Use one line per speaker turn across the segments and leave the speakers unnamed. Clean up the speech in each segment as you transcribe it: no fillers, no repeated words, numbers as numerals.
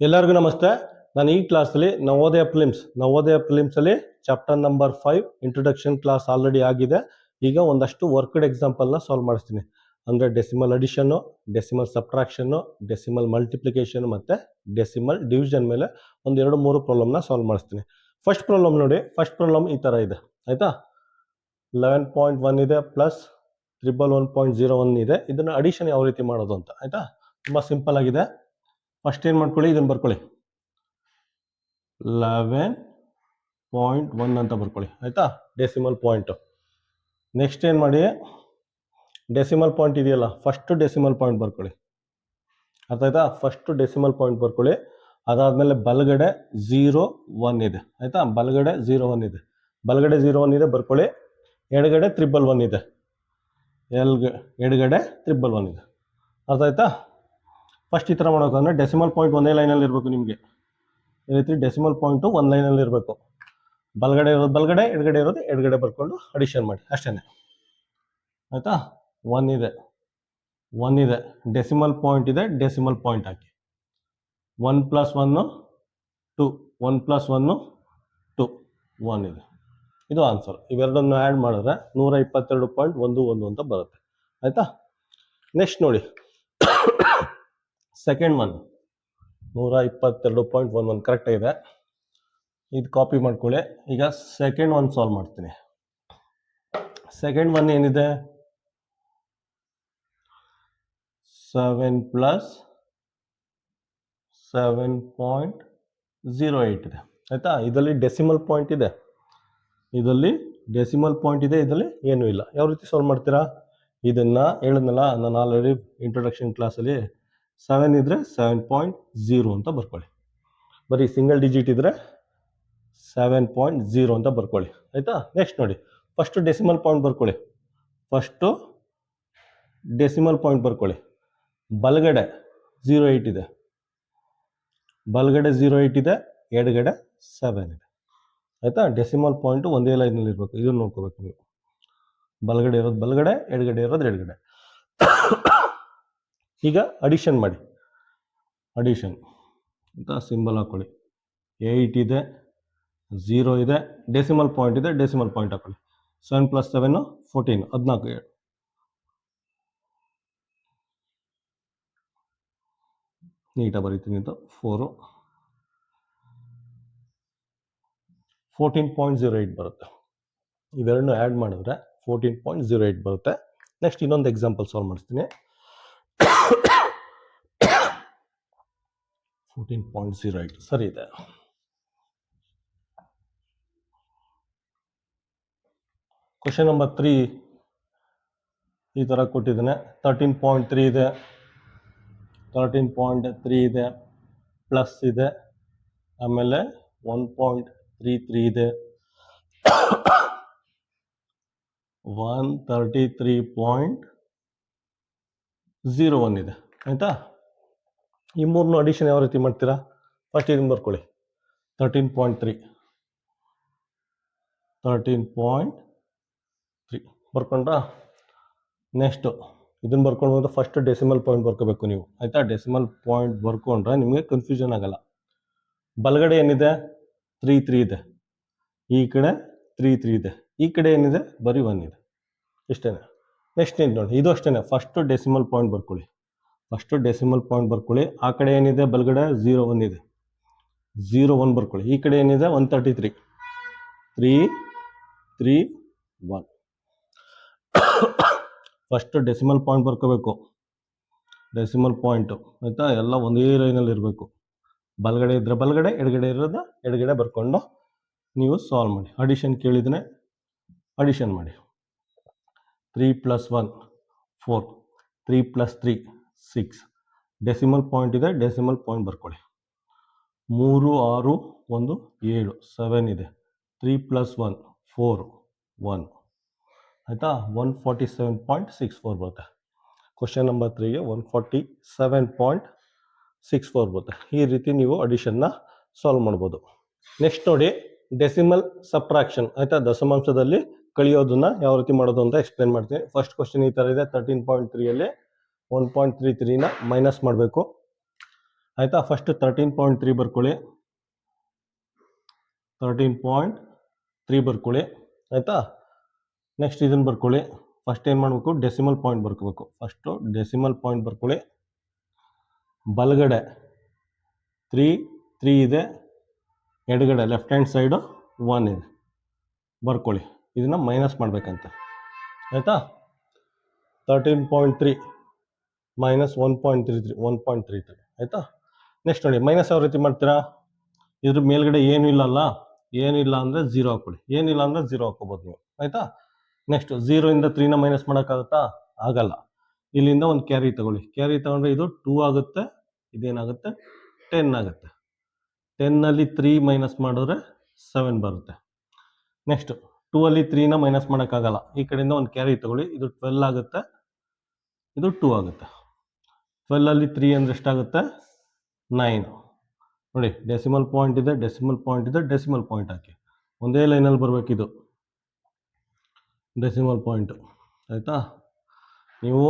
ಎಲ್ಲರಿಗೂ ನಮಸ್ತೆ. ನಾನು ಈ ಕ್ಲಾಸಲ್ಲಿ ನವೋದಯ ಫಿಲಿಮ್ಸಲ್ಲಿ chapter number 5 introduction class already ಆಗಿದೆ. ಈಗ ಒಂದಷ್ಟು ವರ್ಕ್ಡ್ ಎಕ್ಸಾಂಪಲ್ನ ಸಾಲ್ವ್ ಮಾಡಿಸ್ತೀನಿ. ಅಂದರೆ decimal addition, decimal subtraction, decimal multiplication ಮತ್ತು ಡೆಸಿಮಲ್ ಡಿವಿಷನ್ ಮೇಲೆ ಒಂದು 2-3 ಪ್ರಾಬ್ಲಮ್ನ ಸಾಲ್ವ್ ಮಾಡಿಸ್ತೀನಿ. ಫಸ್ಟ್ ಪ್ರಾಬ್ಲಮ್ ನೋಡಿ. ಫಸ್ಟ್ ಪ್ರಾಬ್ಲಮ್ ಈ ಥರ ಇದೆ, ಆಯಿತಾ. 11.1 ಇದೆ ಪ್ಲಸ್ 111.01 ಇದೆ. ಇದನ್ನು ಅಡಿಷನ್ ಯಾವ ರೀತಿ ಮಾಡೋದು ಅಂತ, ಆಯಿತಾ. ತುಂಬ ಸಿಂಪಲ್ ಆಗಿದೆ. ಫಸ್ಟ್ ಏನು ಮಾಡ್ಕೊಳ್ಳಿ, ಇದನ್ನು ಬರ್ಕೊಳ್ಳಿ, 11.1 ಅಂತ ಬರ್ಕೊಳ್ಳಿ, ಆಯಿತಾ, ಡೆಸಿಮಲ್ ಪಾಯಿಂಟು. ನೆಕ್ಸ್ಟ್ ಏನು ಮಾಡಿ, ಡೆಸಿಮಲ್ ಪಾಯಿಂಟ್ ಇದೆಯಲ್ಲ, ಫಸ್ಟು ಡೆಸಿಮಲ್ ಪಾಯಿಂಟ್ ಬರ್ಕೊಳ್ಳಿ, ಅರ್ಥ ಆಯ್ತಾ. ಫಸ್ಟು ಡೆಸಿಮಲ್ ಪಾಯಿಂಟ್ ಬರ್ಕೊಳ್ಳಿ. ಅದಾದಮೇಲೆ ಬಲಗಡೆ 0.1 ಇದೆ, ಆಯಿತಾ. ಬಲಗಡೆ 0.1 ಇದೆ, ಬಲಗಡೆ 0.1 ಇದೆ ಬರ್ಕೊಳ್ಳಿ. ಎಡಗಡೆ 111 ಇದೆ, ಎಡಗಡೆ 111 ಇದೆ, ಅರ್ಥ ಆಯ್ತಾ. ಫಸ್ಟ್ ಈ ಥರ ಮಾಡೋಕಂದ್ರೆ ಡೆಸಿಮಲ್ ಪಾಯಿಂಟ್ ಒಂದೇ ಲೈನಲ್ಲಿ ಇರಬೇಕು ನಿಮಗೆ. ಈ ರೀತಿ ಡೆಸಿಮಲ್ ಪಾಯಿಂಟು ಒಂದು ಲೈನಲ್ಲಿ ಇರಬೇಕು. ಬಲಗಡೆ ಇರೋದು ಬಲಗಡೆ, ಎಡಗಡೆ ಇರೋದು ಎಡಗಡೆ ಬರ್ಕೊಂಡು ಅಡಿಷನ್ ಮಾಡಿ, ಅಷ್ಟೇ, ಆಯಿತಾ. 1 ಇದೆ, ಡೆಸಿಮಲ್ ಪಾಯಿಂಟ್ ಇದೆ, ಡೆಸಿಮಲ್ ಪಾಯಿಂಟ್ ಹಾಕಿ. 1 + 1 2, 1 + 1 2, 1 ಇದೆ. ಇದು ಆನ್ಸರ್. ಇವೆರಡನ್ನು ಆ್ಯಡ್ ಮಾಡಿದ್ರೆ 122.11 ಅಂತ ಬರುತ್ತೆ, ಆಯಿತಾ. ನೆಕ್ಸ್ಟ್ ನೋಡಿ, ಸೆಕೆಂಡ್ ಒನ್ 122.11 ಕರೆಕ್ಟಾಗಿದೆ. ಇದು ಕಾಪಿ ಮಾಡ್ಕೊಳ್ಳಿ. ಈಗ ಸೆಕೆಂಡ್ ಒನ್ ಸಾಲ್ವ್ ಮಾಡ್ತೀನಿ. ಸೆಕೆಂಡ್ ಒನ್ ಏನಿದೆ, 7 + 7.08 ಇದೆ, ಆಯಿತಾ. ಇದರಲ್ಲಿ ಡೆಸಿಮಲ್ ಪಾಯಿಂಟ್ ಇದೆ, ಇದರಲ್ಲಿ ಏನೂ ಇಲ್ಲ. ಯಾವ ರೀತಿ ಸಾಲ್ವ್ ಮಾಡ್ತೀರಾ, ಇದನ್ನು ಹೇಳಿದ್ನಲ್ಲ ನಾನು ಆಲ್ರೆಡಿ ಇಂಟ್ರೊಡಕ್ಷನ್ ಕ್ಲಾಸಲ್ಲಿ. 7 ಇದ್ದರೆ 7.0 ಅಂತ ಬರ್ಕೊಳ್ಳಿ. ಬರೀ ಸಿಂಗಲ್ ಡಿಜಿಟ್ ಇದ್ದರೆ 7.0 ಅಂತ ಬರ್ಕೊಳ್ಳಿ, ಆಯಿತಾ. ನೆಕ್ಸ್ಟ್ ನೋಡಿ, ಫಸ್ಟು ಡೆಸಿಮಲ್ ಪಾಯಿಂಟ್ ಬರ್ಕೊಳ್ಳಿ. ಬಲಗಡೆ 0.8 ಇದೆ, ಎಡಗಡೆ 7 ಇದೆ, ಆಯಿತಾ. ಡೆಸಿಮಲ್ ಪಾಯಿಂಟು ಒಂದೇ ಲೈನಲ್ಲಿ ಇರಬೇಕು, ಇದನ್ನು ನೋಡ್ಕೋಬೇಕು ನೀವು. ಬಲಗಡೆ ಇರೋದು ಬಲಗಡೆ, ಎಡಗಡೆ ಇರೋದು ಎಡಗಡೆ. ಈಗ ಅಡಿಷನ್ ಮಾಡಿ, ಅಡಿಷನ್ ಅಂತ ಸಿಂಬಲ್ ಹಾಕೊಳ್ಳಿ. 8 ಇದೆ, 0 ಇದೆ, ಡೆಸಿಮಲ್ ಪಾಯಿಂಟ್ ಇದೆ, ಡೆಸಿಮಲ್ ಪಾಯಿಂಟ್ ಹಾಕೊಳ್ಳಿ. 7 + 7 14, 14 ನೀಟಾಗಿ ಬರೀತೀನಿ ಅಂತ. 14.08 ಬರುತ್ತೆ. ಇವೆರಡನ್ನು ಆ್ಯಡ್ ಮಾಡಿದ್ರೆ 14.08 ಬರುತ್ತೆ. ನೆಕ್ಸ್ಟ್ ಇನ್ನೊಂದು ಎಕ್ಸಾಂಪಲ್ ಸಾಲ್ವ್ ಮಾಡಿಸ್ತೀನಿ. 14.08 ಸರಿ ಇದೆ. ಕ್ವಶನ್ ನಂಬರ್ 3 ಈ ಥರ ಕೊಟ್ಟಿದ್ದಾನೆ. 13.3 ಇದೆ, 13.3 ಇದೆ, ಪ್ಲಸ್ ಇದೆ, ಆಮೇಲೆ 1.33 ಇದೆ, 133.01 ಇದೆ, ಆಯಿತಾ. ಈ ಮೂರನ್ನು ಅಡಿಷನ್ ಯಾವ ರೀತಿ ಮಾಡ್ತೀರಾ, ಫಸ್ಟ್ ಇದನ್ನು ಬರ್ಕೊಳ್ಳಿ. 13.3 ಬರ್ಕೊಂಡ್ರಾ. ನೆಕ್ಸ್ಟು ಇದನ್ನು ಬರ್ಕೊಂಡು ಫಸ್ಟ್ ಡೆಸಿಮಲ್ ಪಾಯಿಂಟ್ ಬರ್ಕೋಬೇಕು ನೀವು, ಆಯಿತಾ. ಡೆಸಿಮಲ್ ಪಾಯಿಂಟ್ ಬರ್ಕೊಂಡ್ರೆ ನಿಮಗೆ ಕನ್ಫ್ಯೂಷನ್ ಆಗಲ್ಲ. ಬಲಗಡೆ ಏನಿದೆ 3 ಇದೆ, ಈ ಕಡೆ 3 ಇದೆ, ಈ ಕಡೆ ಏನಿದೆ ಬರೀ 1 ಇದೆ, ಇಷ್ಟೇ. ನೆಕ್ಸ್ಟ್ ಏನು ನೋಡಿ, ಇದು ಅಷ್ಟೇ. ಫಸ್ಟು ಡೆಸಿಮಲ್ ಪಾಯಿಂಟ್ ಬರ್ಕೊಳ್ಳಿ, ಆ ಕಡೆ ಏನಿದೆ ಬಲಗಡೆ 0.1 ಇದೆ, 0.1 ಬರ್ಕೊಳ್ಳಿ. ಈ ಕಡೆ ಏನಿದೆ 133, 331. ಫಸ್ಟು ಡೆಸಿಮಲ್ ಪಾಯಿಂಟ್ ಬರ್ಕೋಬೇಕು, ಡೆಸಿಮಲ್ ಪಾಯಿಂಟು, ಆಯಿತಾ. ಎಲ್ಲ ಒಂದೇ ಲೈನಲ್ಲಿ ಇರಬೇಕು. ಬಲಗಡೆ ಇದ್ದರೆ ಬಲಗಡೆ, ಎಡಗಡೆ ಇರೋದು ಎಡಗಡೆ ಬರ್ಕೊಂಡು ನೀವು ಸಾಲ್ವ್ ಮಾಡಿ. ಅಡಿಷನ್ ಕೇಳಿದರೆ ಅಡಿಷನ್ ಮಾಡಿ. 3 + 1 4, 3 + 3 6, ಡೆಸಿಮಲ್ ಪಾಯಿಂಟ್ ಇದೆ, ಡೆಸಿಮಲ್ ಪಾಯಿಂಟ್ ಬರ್ಕೊಳ್ಳಿ. 3 6 1 7, 7 ಇದೆ, 3 + 1 4 1, ಆಯಿತಾ. 147.64 ಬರುತ್ತೆ. ಕ್ವಶನ್ ನಂಬರ್ 3ಗೆ 147.64 ಬರುತ್ತೆ. ಈ ರೀತಿ ನೀವು ಅಡಿಷನ್ನ ಸಾಲ್ವ್ ಮಾಡ್ಬೋದು. ನೆಕ್ಸ್ಟ್ ನೋಡಿ, ಡೆಸಿಮಲ್ ಸಬ್ಟ್ರಾಕ್ಷನ್, ಆಯಿತಾ. ದಶಮಾಂಶದಲ್ಲಿ ಕಳಿಯೋದನ್ನು ಯಾವ ರೀತಿ ಮಾಡೋದು ಅಂತ ಎಕ್ಸ್ಪ್ಲೇನ್ ಮಾಡ್ತೀನಿ. ಫಸ್ಟ್ ಕ್ವಶನ್ ಈ ಥರ ಇದೆ. 13.3ಯಲ್ಲಿ 1.33ನ ಮೈನಸ್ ಮಾಡಬೇಕು. ಆಯಿತಾ. ಫಸ್ಟ್ 13.3 ಬರ್ಕೊಳ್ಳಿ, 13.3 ಬರ್ಕೊಳ್ಳಿ ಆಯಿತಾ. ನೆಕ್ಸ್ಟ್ ಇದನ್ನು ಬರ್ಕೊಳ್ಳಿ. ಫಸ್ಟ್ ಏನು ಮಾಡಬೇಕು, ಡೆಸಿಮಲ್ ಪಾಯಿಂಟ್ ಬರ್ಕೋಬೇಕು. ಫಸ್ಟು ಡೆಸಿಮಲ್ ಪಾಯಿಂಟ್ ಬರ್ಕೊಳ್ಳಿ. ಬಲಗಡೆ 3 ಇದೆ, ಎಡಗಡೆ ಲೆಫ್ಟ್ ಹ್ಯಾಂಡ್ ಸೈಡು 1 ಇದೆ ಬರ್ಕೊಳ್ಳಿ. ಇದನ್ನು ಮೈನಸ್ ಮಾಡಬೇಕಂತೆ ಆಯಿತಾ. 13.3 ಮೈನಸ್ 1.33 ಆಯಿತಾ. ನೆಕ್ಸ್ಟ್ ನೋಡಿ ಮೈನಸ್ ಯಾವ ರೀತಿ ಮಾಡ್ತೀರಾ, ಇದ್ರ ಮೇಲ್ಗಡೆ ಏನೂ ಇಲ್ಲ ಅಲ್ಲ, ಏನಿಲ್ಲ ಅಂದರೆ 0 ಹಾಕ್ಕೊಳ್ಳಿ, ಏನಿಲ್ಲ ಅಂದರೆ 0 ಹಾಕ್ಕೋಬೋದು ನೀವು ಆಯಿತಾ. ನೆಕ್ಸ್ಟ್ 0 ಇಂದ 3ನ ಮೈನಸ್ ಮಾಡೋಕ್ಕಾಗುತ್ತಾ, ಆಗಲ್ಲ. ಇಲ್ಲಿಂದ ಒಂದು ಕ್ಯಾರಿ ತಗೊಳ್ಳಿ, ಕ್ಯಾರಿ ತಗೊಂಡ್ರೆ ಇದು 2 ಆಗುತ್ತೆ, ಇದೇನಾಗುತ್ತೆ 10 ಆಗುತ್ತೆ. 10ನಲ್ಲಿ 3 ಮೈನಸ್ ಮಾಡಿದ್ರೆ 7 ಬರುತ್ತೆ. ನೆಕ್ಸ್ಟ್ 2ಅಲ್ಲಿ 3ನ ಮೈನಸ್ ಮಾಡೋಕ್ಕಾಗಲ್ಲ, ಈ ಕಡೆಯಿಂದ ಒಂದು ಕ್ಯಾರಿ ತಗೊಳ್ಳಿ, ಇದು 12 ಆಗುತ್ತೆ, ಇದು 2 ಆಗುತ್ತೆ. 12ಅಲ್ಲಿ 3 ಅಂದರೆ ಎಷ್ಟಾಗುತ್ತೆ 9. ನೋಡಿ ಡೆಸಿಮಲ್ ಪಾಯಿಂಟ್ ಇದೆ, ಡೆಸಿಮಲ್ ಪಾಯಿಂಟ್ ಇದೆ, ಡೆಸಿಮಲ್ ಪಾಯಿಂಟ್ ಹಾಕಿ ಒಂದೇ ಲೈನಲ್ಲಿ ಬರಬೇಕಿದು ಡೆಸಿಮಲ್ ಪಾಯಿಂಟು ಆಯಿತಾ. ನೀವು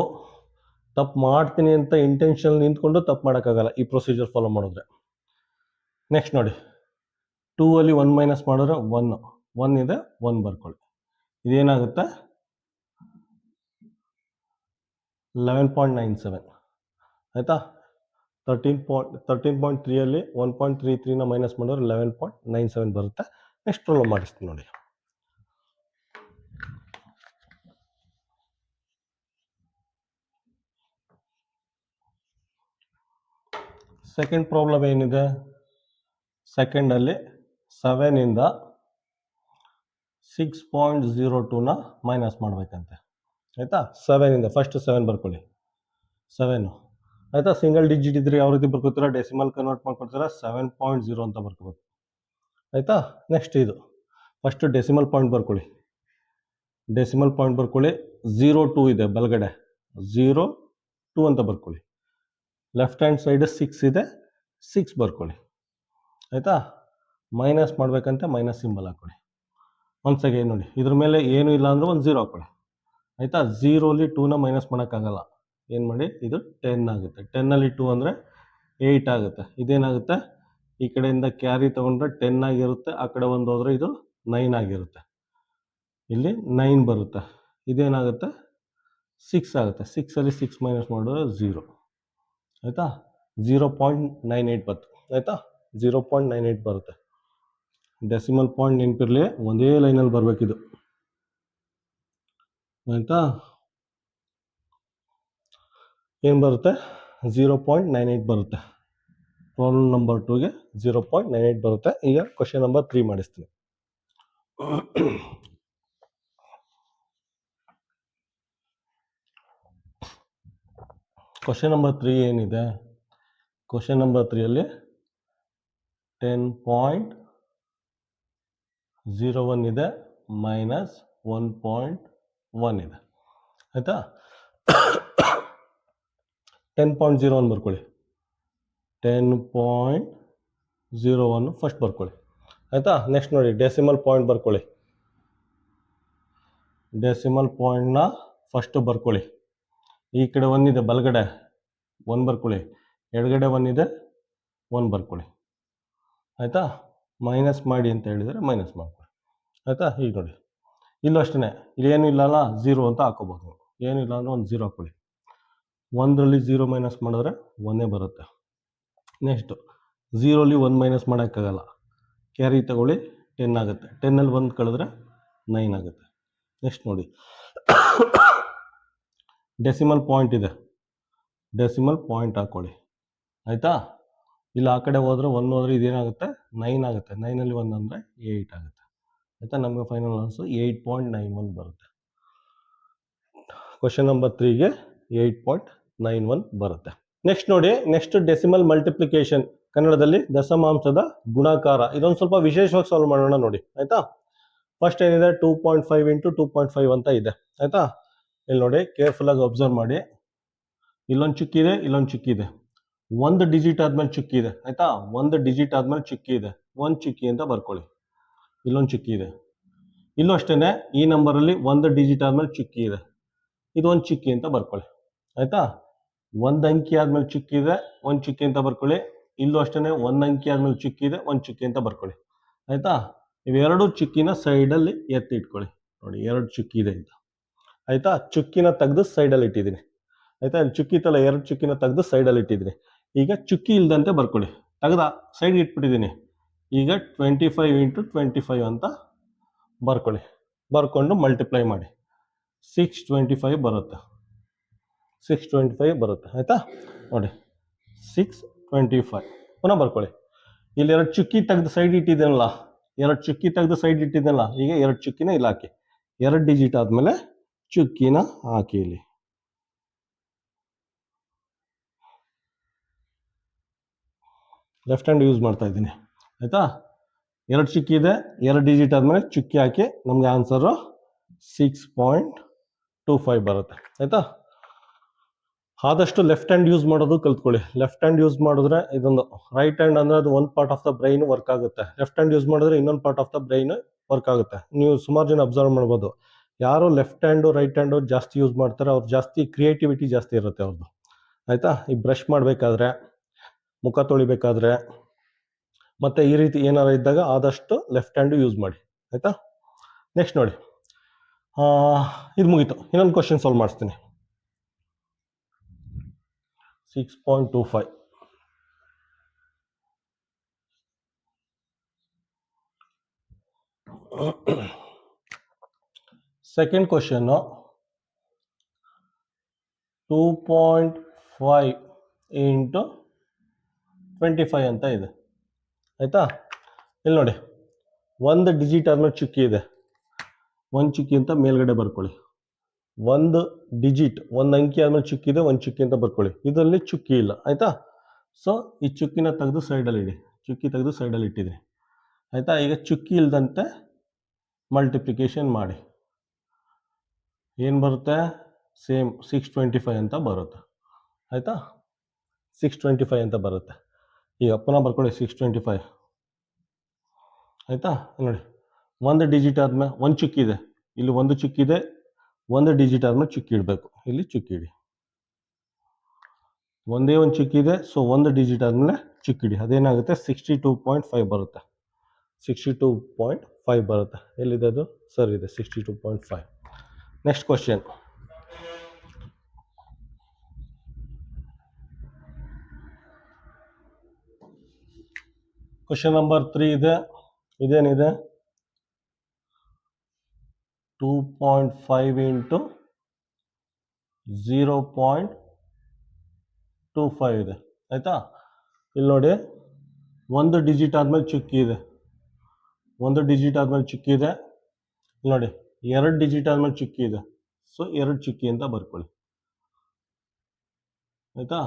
ತಪ್ಪು ಮಾಡ್ತೀನಿ ಅಂತ ಇಂಟೆನ್ಷನ್ ನಿಂತ್ಕೊಂಡು ತಪ್ಪು ಮಾಡೋಕ್ಕಾಗಲ್ಲ ಈ ಪ್ರೊಸೀಜರ್ ಫಾಲೋ ಮಾಡಿದ್ರೆ. ನೆಕ್ಸ್ಟ್ ನೋಡಿ 2ಅಲ್ಲಿ 1 ಮೈನಸ್ ಮಾಡಿದ್ರೆ 1 ಇದೆ, 1 ಬರ್ಕೊಳ್ಳಿ. ಇದೇನಾಗುತ್ತೆ 11.97 ಆಯಿತಾ. 13.3ಅಲ್ಲಿ 1.33ನ ಮೈನಸ್ ಮಾಡಿದ್ರೆ 11.97 ಬರುತ್ತೆ. ನೆಕ್ಸ್ಟ್ ರೋಲ್ ಮಾಡಿಸ್ತೀನಿ ನೋಡಿ. ಸೆಕೆಂಡ್ ಪ್ರಾಬ್ಲಮ್ ಏನಿದೆ, ಸೆಕೆಂಡಲ್ಲಿ 7ಇಂದ 6.02ನ ಮೈನಸ್ ಮಾಡಬೇಕಂತೆ ಆಯಿತಾ. 7ಇಂದ ಫಸ್ಟ್ 7 ಬರ್ಕೊಳ್ಳಿ, 7 ಆಯಿತಾ. ಸಿಂಗಲ್ ಡಿಜಿಟ್ ಇದ್ರೆ ಯಾವ ರೀತಿ ಬರ್ಕೋತೀರಾ, ಡೆಸಿಮಲ್ ಕನ್ವರ್ಟ್ ಮಾಡ್ಕೊಡ್ತೀರಾ, 7.0 ಅಂತ ಬರ್ಕೋಬೇಕು ಆಯಿತಾ. ನೆಕ್ಸ್ಟ್ ಇದು ಫಸ್ಟ್ ಡೆಸಿಮಲ್ ಪಾಯಿಂಟ್ ಬರ್ಕೊಳ್ಳಿ, ಡೆಸಿಮಲ್ ಪಾಯಿಂಟ್ ಬರ್ಕೊಳ್ಳಿ. 0.2 ಇದೆ ಬಲಗಡೆ, 0.2 ಅಂತ ಬರ್ಕೊಳ್ಳಿ. ಲೆಫ್ಟ್ ಹ್ಯಾಂಡ್ ಸೈಡ್ 6 ಇದೆ, 6 ಬರ್ಕೊಳ್ಳಿ ಆಯಿತಾ. ಮೈನಸ್ ಮಾಡಬೇಕಂತೆ ಮೈನಸ್ ಸಿಂಬಲ್ ಹಾಕ್ಕೊಳ್ಳಿ. ಒಂದ್ಸಗೆ ನೋಡಿ ಇದ್ರ ಮೇಲೆ ಏನೂ ಇಲ್ಲ ಅಂದರೆ ಒಂದು 0 ಹಾಕ್ಕೊಳ್ಳಿ ಆಯಿತಾ. 0ಅಲ್ಲಿ 2ನ ಮೈನಸ್ ಮಾಡೋಕ್ಕಾಗಲ್ಲ, ಏನು ಮಾಡಿ ಇದು 10 ಆಗುತ್ತೆ. 10ನಲ್ಲಿ 2 ಅಂದರೆ 8 ಆಗುತ್ತೆ. ಇದೇನಾಗುತ್ತೆ ಈ ಕಡೆಯಿಂದ ಕ್ಯಾರಿ ತೊಗೊಂಡ್ರೆ 10 ಆಗಿರುತ್ತೆ, ಆ ಕಡೆ ಒಂದು ಹೋದರೆ ಇದು 9 ಆಗಿರುತ್ತೆ, ಇಲ್ಲಿ 9 ಬರುತ್ತೆ. ಇದೇನಾಗುತ್ತೆ 6 ಆಗುತ್ತೆ. 6ಅಲ್ಲಿ 6 ಮೈನಸ್ ಮಾಡಿದ್ರೆ 0 ಆಯಿತಾ. 0.98 ಬರುತ್ತೆ ಆಯಿತಾ, 0.98 ಬರುತ್ತೆ. ಡೆಸಿಮಲ್ ಪಾಯಿಂಟ್ ನೆನಪಿರಲಿ, ಒಂದೇ ಲೈನಲ್ಲಿ ಬರಬೇಕಿದು ಆಯಿತಾ. ಏನು ಬರುತ್ತೆ 0.98 ಬರುತ್ತೆ. ಪ್ರಾಬ್ಲಮ್ ನಂಬರ್ 2ಗೆ 0.98 ಬರುತ್ತೆ. ಈಗ ಕ್ವಶನ್ ನಂಬರ್ 3 ಮಾಡಿಸ್ತೀನಿ. ಕ್ವಶನ್ ನಂಬರ್ 3 ಏನಿದೆ, ಕ್ವಶನ್ ನಂಬರ್ 3ಅಲ್ಲಿ 10.01 ಇದೆ, ಮೈನಸ್ 1.1 ಇದೆ ಆಯಿತಾ. 10.01 ಬರ್ಕೊಳ್ಳಿ, 10.01 ಫಸ್ಟ್ ಬರ್ಕೊಳ್ಳಿ ಆಯಿತಾ. ನೆಕ್ಸ್ಟ್ ನೋಡಿ ಡೆಸಿಮಲ್ ಪಾಯಿಂಟ್ ಬರ್ಕೊಳ್ಳಿ, ಡೆಸಿಮಲ್ ಪಾಯಿಂಟ್ನ ಫಸ್ಟ್ ಬರ್ಕೊಳ್ಳಿ. ಈ ಕಡೆ 1 ಇದೆ ಬಲಗಡೆ 1 ಬರ್ಕೊಳ್ಳಿ, ಎಡಗಡೆ 1 ಇದೆ 1 ಬರ್ಕೊಳ್ಳಿ ಆಯಿತಾ. ಮೈನಸ್ ಮಾಡಿ ಅಂತ ಹೇಳಿದರೆ ಮೈನಸ್ ಮಾಡ್ಕೊಳ್ಳಿ ಆಯಿತಾ. ಈಗ ನೋಡಿ ಇಲ್ಲೂ ಅಷ್ಟೇ, ಇಲ್ಲೇನು ಇಲ್ಲಲ್ಲ 0 ಅಂತ ಹಾಕೋಬೋದು, ಏನಿಲ್ಲ ಅಂದರೆ ಒಂದು 0 ಹಾಕ್ಕೊಳ್ಳಿ. 1ರಲ್ಲಿ 0 ಮೈನಸ್ ಮಾಡಿದ್ರೆ 1 ಬರುತ್ತೆ. ನೆಕ್ಸ್ಟು 0ಅಲ್ಲಿ 1 ಮೈನಸ್ ಮಾಡೋಕ್ಕಾಗಲ್ಲ, ಕ್ಯಾರಿ ತಗೊಳ್ಳಿ 10 ಆಗುತ್ತೆ. 10ನಲ್ಲಿ 1 ಕಳೆದ್ರೆ 9 ಆಗುತ್ತೆ. ನೆಕ್ಸ್ಟ್ ನೋಡಿ ಡೆಸಿಮಲ್ ಪಾಯಿಂಟ್ ಇದೆ, ಡೆಸಿಮಲ್ ಪಾಯಿಂಟ್ ಹಾಕ್ಕೊಳ್ಳಿ ಆಯಿತಾ. ಇಲ್ಲ ಆ ಕಡೆ ಹೋದರೆ 1 ಹೋದರೆ ಇದೇನಾಗುತ್ತೆ 9 ಆಗುತ್ತೆ. 9ನಲ್ಲಿ 1 ಅಂದರೆ 8 ಆಗುತ್ತೆ ಆಯಿತಾ. ನಮಗೆ ಫೈನಲ್ ಆನ್ಸರ್ 8.91 ಬರುತ್ತೆ. ಕ್ವಶನ್ ನಂಬರ್ 3ಗೆ 8.91 ಬರುತ್ತೆ. ನೆಕ್ಸ್ಟ್ ನೋಡಿ, ನೆಕ್ಸ್ಟ್ ಡೆಸಿಮಲ್ ಮಲ್ಟಿಪ್ಲಿಕೇಶನ್, ಕನ್ನಡದಲ್ಲಿ ದಶಮಾಂಶದ ಗುಣಾಕಾರ. ಇದೊಂದು ಸ್ವಲ್ಪ ವಿಶೇಷವಾಗಿ ಸಾಲ್ವ್ ಮಾಡೋಣ ನೋಡಿ ಆಯಿತಾ. ಫಸ್ಟ್ ಏನಿದೆ 2.5 ಇಂಟು 2.5 ಅಂತ ಇದೆ ಆಯಿತಾ. ಇಲ್ಲಿ ನೋಡಿ ಕೇರ್ಫುಲ್ಲಾಗಿ ಅಬ್ಸರ್ವ್ ಮಾಡಿ, ಇಲ್ಲೊಂದು ಚುಕ್ಕಿದೆ, ಇಲ್ಲೊಂದು ಚುಕ್ಕಿದೆ, ಒಂದು ಡಿಜಿಟ್ ಆದ್ಮೇಲೆ ಚುಕ್ಕಿ ಇದೆ ಆಯಿತಾ. ಒಂದು ಡಿಜಿಟ್ ಆದ್ಮೇಲೆ ಚುಕ್ಕಿ ಇದೆ, ಒಂದು ಚುಕ್ಕಿ ಅಂತ ಬರ್ಕೊಳ್ಳಿ. ಇಲ್ಲೊಂದು ಚುಕ್ಕಿ ಇದೆ, ಇಲ್ಲೂ ಅಷ್ಟೇ ಈ ನಂಬರಲ್ಲಿ ಒಂದು ಡಿಜಿಟ್ ಆದ್ಮೇಲೆ ಚುಕ್ಕಿ ಇದೆ, ಇದು ಒಂದು ಚುಕ್ಕಿ ಅಂತ ಬರ್ಕೊಳ್ಳಿ ಆಯಿತಾ. ಒಂದು ಅಂಕಿ ಆದ್ಮೇಲೆ ಚುಕ್ಕಿ ಇದೆ, ಒಂದು ಚುಕ್ಕಿ ಅಂತ ಬರ್ಕೊಳ್ಳಿ. ಇಲ್ಲೂ ಅಷ್ಟೇ ಒಂದು ಅಂಕಿ ಆದ್ಮೇಲೆ ಚುಕ್ಕಿ ಇದೆ, ಒಂದು ಚುಕ್ಕಿ ಅಂತ ಬರ್ಕೊಳ್ಳಿ. ಆಯ್ತಾ, ಇವೆರಡು ಚುಕ್ಕಿನ ಸೈಡಲ್ಲಿ ಎತ್ತಿ ಇಟ್ಕೊಳ್ಳಿ. ನೋಡಿ, ಎರಡು ಚುಕ್ಕಿ ಇದೆ ಅಂತ. ಆಯ್ತಾ, ಚುಕ್ಕಿನ ತೆಗೆದು ಸೈಡಲ್ಲಿ ಇಟ್ಟಿದ್ದೀನಿ. ಆಯ್ತಾ, ಚುಕ್ಕಿ ತಲ ಎರಡು ಚುಕ್ಕಿನ ತೆಗೆದು ಸೈಡಲ್ಲಿ ಇಟ್ಟಿದ್ದೀನಿ. ಈಗ ಚುಕ್ಕಿ ಇಲ್ದಂತೆ ಬರ್ಕೊಳ್ಳಿ. ತೆಗೆದ ಸೈಡ್ಗೆ ಇಟ್ಬಿಟ್ಟಿದ್ದೀನಿ. ಈಗ 25 × 25 ಅಂತ ಬರ್ಕೊಳ್ಳಿ. ಬರ್ಕೊಂಡು ಮಲ್ಟಿಪ್ಲೈ ಮಾಡಿ. 625 ಬರುತ್ತೆ. 625 ಬರುತ್ತೆ. ಆಯ್ತಾ, ನೋಡಿ 625. ಪುನಃ ಬರ್ಕೊಳ್ಳಿ. ಇಲ್ಲಿ ಎರಡು ಚುಕ್ಕಿ ತೆಗೆದು ಸೈಡ್ ಇಟ್ಟಿದ್ದೀನಲ್ಲ, ಎರಡು ಚುಕ್ಕಿ ತೆಗೆದು ಸೈಡ್ ಇಟ್ಟಿದ್ದಲ್ಲ, ಈಗ ಎರಡು ಚುಕ್ಕಿನ ಇಲ್ಲಿ ಹಾಕಿ. ಎರಡು ಡಿಜಿಟ್ ಆದಮೇಲೆ ಚುಕ್ಕಿನ ಹಾಕಿ. ಇಲ್ಲಿ ಲೆಫ್ಟ್ ಹ್ಯಾಂಡ್ ಯೂಸ್ ಮಾಡ್ತಾ ಇದ್ದೀನಿ. ಆಯಿತಾ, ಎರಡು ಚುಕ್ಕಿ ಇದೆ, ಎರಡು ಡಿಜಿಟ್ ಆದಮೇಲೆ ಚುಕ್ಕಿ ಹಾಕಿ. ನಮಗೆ ಆನ್ಸರು 6.25 ಬರುತ್ತೆ. ಆಯಿತಾ, ಆದಷ್ಟು ಲೆಫ್ಟ್ ಹ್ಯಾಂಡ್ ಯೂಸ್ ಮಾಡೋದು ಕಲ್ತ್ಕೊಳ್ಳಿ. ಲೆಫ್ಟ್ ಹ್ಯಾಂಡ್ ಯೂಸ್ ಮಾಡಿದ್ರೆ ಇದೊಂದು, ರೈಟ್ ಹ್ಯಾಂಡ್ ಅಂದರೆ ಅದು ಒಂದು part of the brain work ಆಗುತ್ತೆ. ಲೆಫ್ಟ್ ಹ್ಯಾಂಡ್ ಯೂಸ್ ಮಾಡಿದ್ರೆ ಇನ್ನೊಂದು part of the brain work ಆಗುತ್ತೆ. ನೀವು ಸುಮಾರು ಜನ ಅಬ್ಸರ್ವ್ ಮಾಡ್ಬೋದು, ಯಾರು ಲೆಫ್ಟ್ ಹ್ಯಾಂಡು ರೈಟ್ ಹ್ಯಾಂಡು ಜಾಸ್ತಿ ಯೂಸ್ ಮಾಡ್ತಾರೆ ಅವ್ರು ಜಾಸ್ತಿ ಕ್ರಿಯೇಟಿವಿಟಿ ಜಾಸ್ತಿ ಇರುತ್ತೆ ಅವ್ರದ್ದು. ಆಯಿತಾ, ಈ ಬ್ರಷ್ ಮಾಡಬೇಕಾದ್ರೆ, ಮುಖ ತೊಳಿಬೇಕಾದ್ರೆ, ಮತ್ತು ಈ ರೀತಿ ಏನಾರು ಇದ್ದಾಗ ಆದಷ್ಟು ಲೆಫ್ಟ್ ಹ್ಯಾಂಡು ಯೂಸ್ ಮಾಡಿ. ಆಯಿತಾ, ನೆಕ್ಸ್ಟ್ ನೋಡಿ, ಇದು ಮುಗೀತು. ಇನ್ನೊಂದು ಕ್ವಶನ್ ಸಾಲ್ವ್ ಮಾಡಿಸ್ತೀನಿ. 6.25. ಸೆಕೆಂಡ್ ಕ್ವಶನ್ 2.5 × 25 ಅಂತ ಇದೆ. ಆಯಿತಾ, ಇಲ್ಲಿ ನೋಡಿ, ಒಂದು ಡಿಜಿಟ್ ಆದ್ಮೇಲೆ ಚುಕ್ಕಿ ಇದೆ, ಒಂದು ಚುಕ್ಕಿ ಅಂತ ಮೇಲ್ಗಡೆ ಬರ್ಕೊಳ್ಳಿ. ಒಂದು ಡಿಜಿಟ್, ಒಂದು ಅಂಕಿ ಆದ್ಮೇಲೆ ಚುಕ್ಕಿ ಇದೆ, ಒಂದು ಚುಕ್ಕಿ ಅಂತ ಬರ್ಕೊಳ್ಳಿ. ಇದರಲ್ಲಿ ಚುಕ್ಕಿ ಇಲ್ಲ. ಆಯಿತಾ, ಸೊ ಈ ಚುಕ್ಕಿನ ತೆಗೆದು ಸೈಡಲ್ಲಿ ಇಡಿ. ಚುಕ್ಕಿ ತೆಗೆದು ಸೈಡಲ್ಲಿ ಇಟ್ಟಿದ್ದೀನಿ. ಆಯಿತಾ, ಈಗ ಚುಕ್ಕಿ ಇಲ್ದಂತೆ ಮಲ್ಟಿಪ್ಲಿಕೇಶನ್ ಮಾಡಿ. ಏನು ಬರುತ್ತೆ? ಸೇಮ್ 625 ಅಂತ ಬರುತ್ತೆ. ಆಯಿತಾ, 625 ಅಂತ ಬರುತ್ತೆ. ಈಗ ಪುನಃ ಬರ್ಕೊಳ್ಳಿ 625. ಆಯಿತಾ, ನೋಡಿ, ಒಂದು ಡಿಜಿಟ್ ಆದಮೇಲೆ ಒಂದು ಚುಕ್ಕಿ ಇದೆ, ಇಲ್ಲಿ ಒಂದು ಚುಕ್ಕಿ ಇದೆ, ಒಂದು ಡಿಜಿಟ್ ಆದಮೇಲೆ ಚುಕ್ಕಿ ಇಡಬೇಕು. ಇಲ್ಲಿ ಚುಕ್ಕಿ ಇಡಿ. ಒಂದೇ ಒಂದು ಚುಕ್ಕಿ ಇದೆ, ಸೊ ಒಂದು ಡಿಜಿಟ್ ಆದಮೇಲೆ ಚುಕ್ಕಿ ಇಡಿ. ಅದೇನಾಗುತ್ತೆ? 62.5 ಬರುತ್ತೆ. 62.5 ಬರುತ್ತೆ. ಎಲ್ಲಿದೆ ಅದು? ಸರ್ ಇದೆ, 62.5. Next question. ಕ್ವಶನ್ ನಂಬರ್ 3 ಇದೆ. ಇದೇನಿದೆ? 2.5 × 0.25 ಇದೆ. ಆಯಿತಾ, ಇಲ್ಲಿ ನೋಡಿ, ಒಂದು ಡಿಜಿಟ್ ಆದಮೇಲೆ ಚುಕ್ಕಿ ಇದೆ, ಒಂದು ಡಿಜಿಟ್ ಆದಮೇಲೆ ಚುಕ್ಕಿ ಇದೆ. ಇಲ್ಲಿ ನೋಡಿ, ಎರಡು ಡಿಜಿಟ್ ಆದಮೇಲೆ ಚುಕ್ಕಿ ಇದೆ, ಸೊ ಎರಡು ಚುಕ್ಕಿ ಅಂತ ಬರ್ಕೊಳ್ಳಿ. ಆಯಿತಾ,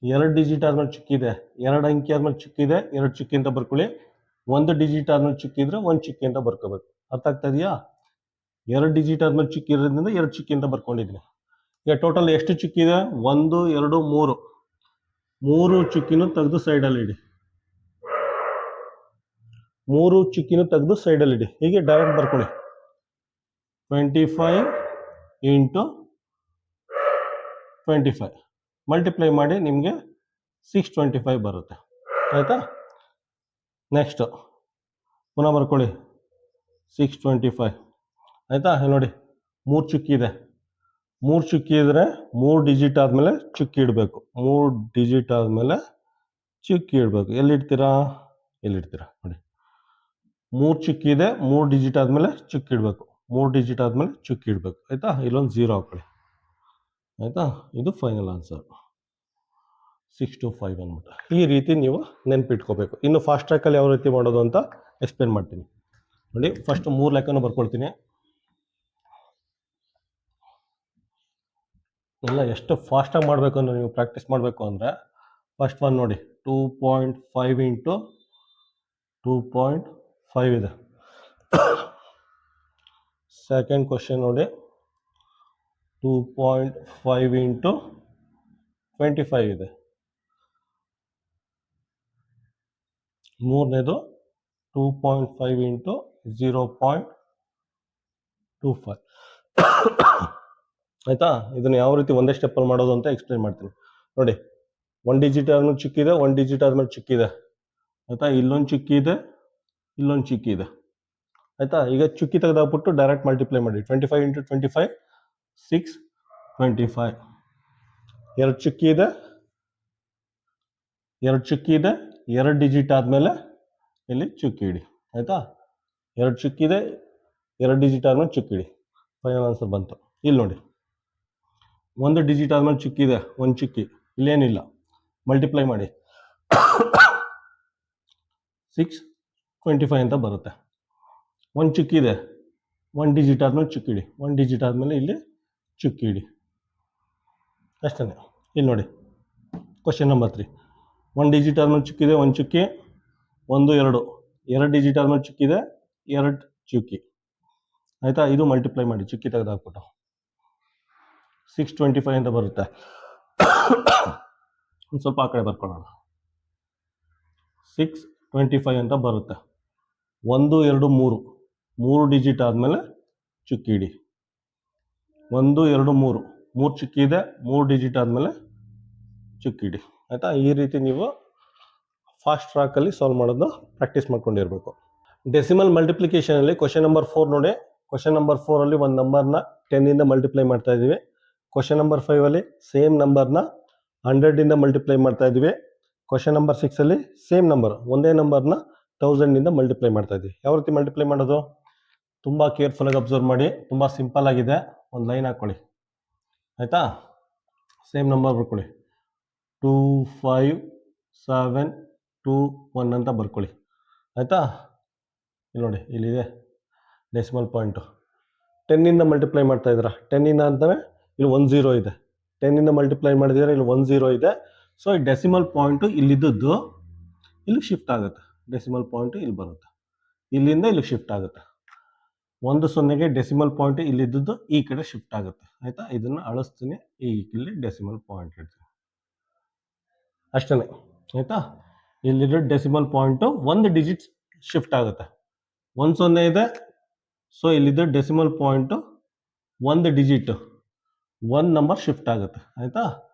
ಎರಡು ಡಿಜಿಟ್ ಆದ್ಮೇಲೆ ಚುಕ್ಕಿ ಇದೆ, ಎರಡು ಅಂಕಿ ಆದ್ಮೇಲೆ ಚುಕ್ಕಿ ಇದೆ, ಎರಡು ಚುಕ್ಕಿ ಅಂತ ಬರ್ಕೊಳ್ಳಿ. ಒಂದು ಡಿಜಿಟ್ ಆದ್ಮೇಲೆ ಚುಕ್ಕಿ ಇದ್ರೆ ಒಂದು ಚುಕ್ಕಿ ಅಂತ ಬರ್ಕೋಬೇಕು. ಅರ್ಥ ಆಗ್ತಾ ಇದೆಯಾ? ಎರಡು ಡಿಜಿಟ್ ಆದ್ಮೇಲೆ ಚುಕ್ಕಿ ಇರೋದ್ರಿಂದ ಎರಡು ಚುಕ್ಕಿ ಅಂತ ಬರ್ಕೊಂಡಿದ್ದೀನಿ. ಈಗ ಟೋಟಲ್ ಎಷ್ಟು ಚುಕ್ಕಿ ಇದೆ? 1, 2, 3. 3 ಚುಕ್ಕಿನೂ ತೆಗೆದು ಸೈಡಲ್ಲಿ ಇಡಿ. 3 ಚುಕ್ಕಿನೂ ತೆಗೆದು ಸೈಡಲ್ಲಿ ಇಡಿ. ಹೀಗೆ ಡೈರೆಕ್ಟ್ ಬರ್ಕೊಳ್ಳಿ. 25 × 25 ಮಲ್ಟಿಪ್ಲೈ ಮಾಡಿ, ನಿಮಗೆ 625 ಬರುತ್ತೆ. ಆಯಿತಾ, ನೆಕ್ಸ್ಟ್ ಪುನಃ ಬರ್ಕೊಳ್ಳಿ 625. ಆಯಿತಾ, ನೋಡಿ, 3 ಚುಕ್ಕಿ ಇದೆ. 3 ಚುಕ್ಕಿ ಇದ್ದರೆ 3 ಡಿಜಿಟ್ ಆದಮೇಲೆ ಚುಕ್ಕಿ ಇಡಬೇಕು. 3 ಡಿಜಿಟ್ ಆದಮೇಲೆ ಚುಕ್ಕಿ ಇಡಬೇಕು. ಎಲ್ಲಿಡ್ತೀರಾ? ಎಲ್ಲಿಡ್ತೀರಾ? ನೋಡಿ, 3 ಚುಕ್ಕಿ ಇದೆ, 3 ಡಿಜಿಟ್ ಆದಮೇಲೆ ಚುಕ್ಕಿ ಇಡಬೇಕು. 3 ಡಿಜಿಟ್ ಆದಮೇಲೆ ಚುಕ್ಕಿ ಇಡಬೇಕು. ಆಯಿತಾ, ಇಲ್ಲೊಂದು 0 ಹಾಕೊಳ್ಳಿ. ಆಯಿತಾ, ಇದು ಫೈನಲ್ ಆನ್ಸರ್ 625 ಅಂದ್ಬಿಟ್ಟು. ಈ ರೀತಿ ನೀವು ನೆನ್ಪಿಟ್ಕೋಬೇಕು. ಇನ್ನು ಫಾಸ್ಟ್ ಟ್ರ್ಯಾಕಲ್ಲಿ ಯಾವ ರೀತಿ ಮಾಡೋದು ಅಂತ ಎಕ್ಸ್ಪ್ಲೇನ್ ಮಾಡ್ತೀನಿ. ನೋಡಿ, ಫಸ್ಟ್ 3 ಲೆಕ್ಕನೂ ಬರ್ಕೊಳ್ತೀನಿ. ಎಲ್ಲ ಎಷ್ಟು ಫಾಸ್ಟಾಗಿ ಮಾಡಬೇಕು ಅಂದರೆ, ನೀವು ಪ್ರಾಕ್ಟೀಸ್ ಮಾಡಬೇಕು ಅಂದರೆ, ಫಸ್ಟ್ ಒನ್ ನೋಡಿ, 2.5 × 2.5 ಇದೆ. ಸೆಕೆಂಡ್ ಕ್ವಶನ್ ನೋಡಿ, 2.5 × 25 ಇದೆ. ಮೂರನೇದು 2.5 × 0.25. ಆಯಿತಾ, ಇದನ್ನು ಯಾವ ರೀತಿ ಒಂದೇ ಸ್ಟೆಪ್ಪಲ್ಲಿ ಮಾಡೋದು ಅಂತ ಎಕ್ಸ್ಪ್ಲೇನ್ ಮಾಡ್ತೀನಿ. ನೋಡಿ, 1 ಡಿಜಿಟ್ ಆದ್ಮೇಲೆ ಚಿಕ್ಕಿದೆ, 1 ಡಿಜಿಟ್ ಆದ್ಮೇಲೆ ಚಿಕ್ಕಿದೆ ಆಯ್ತಾ. ಇಲ್ಲೊಂದು ಚಿಕ್ಕಿದೆ, ಇಲ್ಲೊಂದು ಚಿಕ್ಕಿದೆ ಆಯ್ತಾ. ಈಗ ಚುಕ್ಕಿ ತೆಗೆದಾಕ್ಬಿಟ್ಟು ಡೈರೆಕ್ಟ್ ಮಲ್ಟಿಪ್ಲೈ ಮಾಡಿ. 25 ಇಂಟು 25 625. ಎರಡು ಚುಕ್ಕಿ ಇದೆ, ಎರಡು ಚುಕ್ಕಿ ಇದೆ, ಎರಡು ಡಿಜಿಟ್ ಆದಮೇಲೆ ಇಲ್ಲಿ ಚುಕ್ಕಿ ಇಡಿ ಆಯ್ತಾ. ಎರಡು ಚುಕ್ಕಿ ಇದೆ, ಎರಡು ಡಿಜಿಟ್ ಆದ್ಮೇಲೆ ಚುಕ್ಕಿ ಇಡಿ. ಫೈನಲ್ ಆನ್ಸರ್ ಬಂತು. ಇಲ್ಲಿ ನೋಡಿ, ಒಂದು ಡಿಜಿಟ್ ಆದ್ಮೇಲೆ ಚುಕ್ಕಿ ಇದೆ, ಒಂದು ಚುಕ್ಕಿ, ಇಲ್ಲೇನಿಲ್ಲ, ಮಲ್ಟಿಪ್ಲೈ ಮಾಡಿ 625 ಅಂತ ಬರುತ್ತೆ. ಒಂದು ಚುಕ್ಕಿ ಇದೆ, ಒಂದು ಡಿಜಿಟ್ ಆದ್ಮೇಲೆ ಚುಕ್ಕಿ ಇಡಿ, ಒಂದು ಡಿಜಿಟ್ ಆದಮೇಲೆ ಇಲ್ಲಿ ಚುಕ್ಕಿ ಇಡಿ ಅಷ್ಟೇ. ಇಲ್ಲಿ ನೋಡಿ ಕ್ವಶನ್ ನಂಬರ್ 3. 1 ಡಿಜಿಟ್ ಆದ್ಮೇಲೆ ಚುಕ್ಕಿದೆ, ಒಂದು ಚುಕ್ಕಿ, 1 2, ಎರಡು ಡಿಜಿಟ್ ಆದ್ಮೇಲೆ ಚುಕ್ಕಿದೆ, ಎರಡು ಚುಕ್ಕಿ ಆಯ್ತಾ. ಇದು ಮಲ್ಟಿಪ್ಲೈ ಮಾಡಿ ಚುಕ್ಕಿ ತೆಗೆದಾಕ್ಬಿಟ್ಟು 625 ಅಂತ ಬರುತ್ತೆ. ಒಂದು ಸ್ವಲ್ಪ ಆ ಕಡೆ ಬರ್ಕೊಳ್ಳೋಣ. 625 ಅಂತ ಬರುತ್ತೆ. 1 2 3, 3 ಡಿಜಿಟ್ ಆದಮೇಲೆ ಚುಕ್ಕಿ ಇಡಿ. 1 2 3, 3 ಚುಕ್ಕಿ ಇದೆ, 3 ಡಿಜಿಟ್ ಆದಮೇಲೆ ಚುಕ್ಕಿ ಇಡಿ ಆಯಿತಾ. ಈ ರೀತಿ ನೀವು ಫಾಸ್ಟ್ ಟ್ರ್ಯಾಕಲ್ಲಿ ಸಾಲ್ವ್ ಮಾಡೋದು ಪ್ರಾಕ್ಟೀಸ್ ಮಾಡ್ಕೊಂಡಿರಬೇಕು. ಡೆಸಿಮಲ್ ಮಲ್ಟಿಪ್ಲಿಕೇಶನಲ್ಲಿ ಕ್ವಶನ್ ನಂಬರ್ 4 ನೋಡಿ. ಕ್ವಶನ್ ನಂಬರ್ 4ಅಲ್ಲಿ ಒಂದು ನಂಬರ್ನ 10 ಮಲ್ಟಿಪ್ಲೈ ಮಾಡ್ತಾ ಇದ್ದೀವಿ. ಕ್ವಶನ್ ನಂಬರ್ 5ಅಲ್ಲಿ ಸೇಮ್ ನಂಬರ್ನ 100 ಮಲ್ಟಿಪ್ಲೈ ಮಾಡ್ತಾ ಇದ್ದೀವಿ. ಕ್ವಶನ್ ನಂಬರ್ 6ಅಲ್ಲಿ ಸೇಮ್ ನಂಬರ್, ಒಂದೇ ನಂಬರ್ನ 1000 ಮಲ್ಟಿಪ್ಲೈ ಮಾಡ್ತಾ ಇದ್ದೀವಿ. ಯಾವ ರೀತಿ ಮಲ್ಟಿಪ್ಲೈ ಮಾಡೋದು? ತುಂಬ ಕೇರ್ಫುಲ್ಲಾಗಿ ಅಬ್ಸರ್ವ್ ಮಾಡಿ. ತುಂಬ ಸಿಂಪಲ್ ಆಗಿದೆ. ಒಂದು ಲೈನ್ ಹಾಕ್ಕೊಳ್ಳಿ ಆಯಿತಾ. ಸೇಮ್ ನಂಬರ್ ಬರ್ಕೊಳ್ಳಿ. 2 5 7 2 1 ಅಂತ ಬರ್ಕೊಳ್ಳಿ ಆಯಿತಾ. ಇಲ್ಲಿ ನೋಡಿ, ಇಲ್ಲಿದೆ ಡೆಸಿಮಲ್ ಪಾಯಿಂಟು. 10 ಮಲ್ಟಿಪ್ಲೈ ಮಾಡ್ತಾ ಇದ್ದೀರಾ, 10 ಅಂತಂದರೆ ಇಲ್ಲಿ 1 0 ಇದೆ. 10 ಮಲ್ಟಿಪ್ಲೈ ಮಾಡಿದ್ರೆ ಇಲ್ಲಿ 1 0 ಇದೆ. ಸೊ ಈ ಡೆಸಿಮಲ್ ಪಾಯಿಂಟು ಇಲ್ಲಿದ್ದದ್ದು ಇಲ್ಲಿ ಶಿಫ್ಟ್ ಆಗುತ್ತೆ. ಡೆಸಿಮಲ್ ಪಾಯಿಂಟು ಇಲ್ಲಿ ಬರುತ್ತೆ, ಇಲ್ಲಿಂದ ಇಲ್ಲಿ ಶಿಫ್ಟ್ ಆಗುತ್ತೆ. 1 0ಗೆ ಡೆಸಿಮಲ್ ಪಾಯಿಂಟ್ ಇಲ್ಲಿದ್ದದ್ದು ಈ ಕಡೆ ಶಿಫ್ಟ್ ಆಗುತ್ತೆ ಆಯಿತಾ. ಇದನ್ನು ಅಳಿಸ್ತೀನಿ, ಇಲ್ಲಿ ಡೆಸಿಮಲ್ ಪಾಯಿಂಟ್ ಇಡ್ತೀನಿ ಅಷ್ಟೇ ಆಯಿತಾ. ಇಲ್ಲಿರೋ ಡೆಸಿಮಲ್ ಪಾಯಿಂಟು ಒಂದು ಡಿಜಿಟ್ ಶಿಫ್ಟ್ ಆಗುತ್ತೆ. 1 0 ಇದೆ, ಸೊ ಇಲ್ಲಿದ್ದ ಡೆಸಿಮಲ್ ಪಾಯಿಂಟು ಒಂದು ಡಿಜಿಟ್, ಒಂದು ನಂಬರ್ ಶಿಫ್ಟ್ ಆಗುತ್ತೆ ಆಯಿತಾ.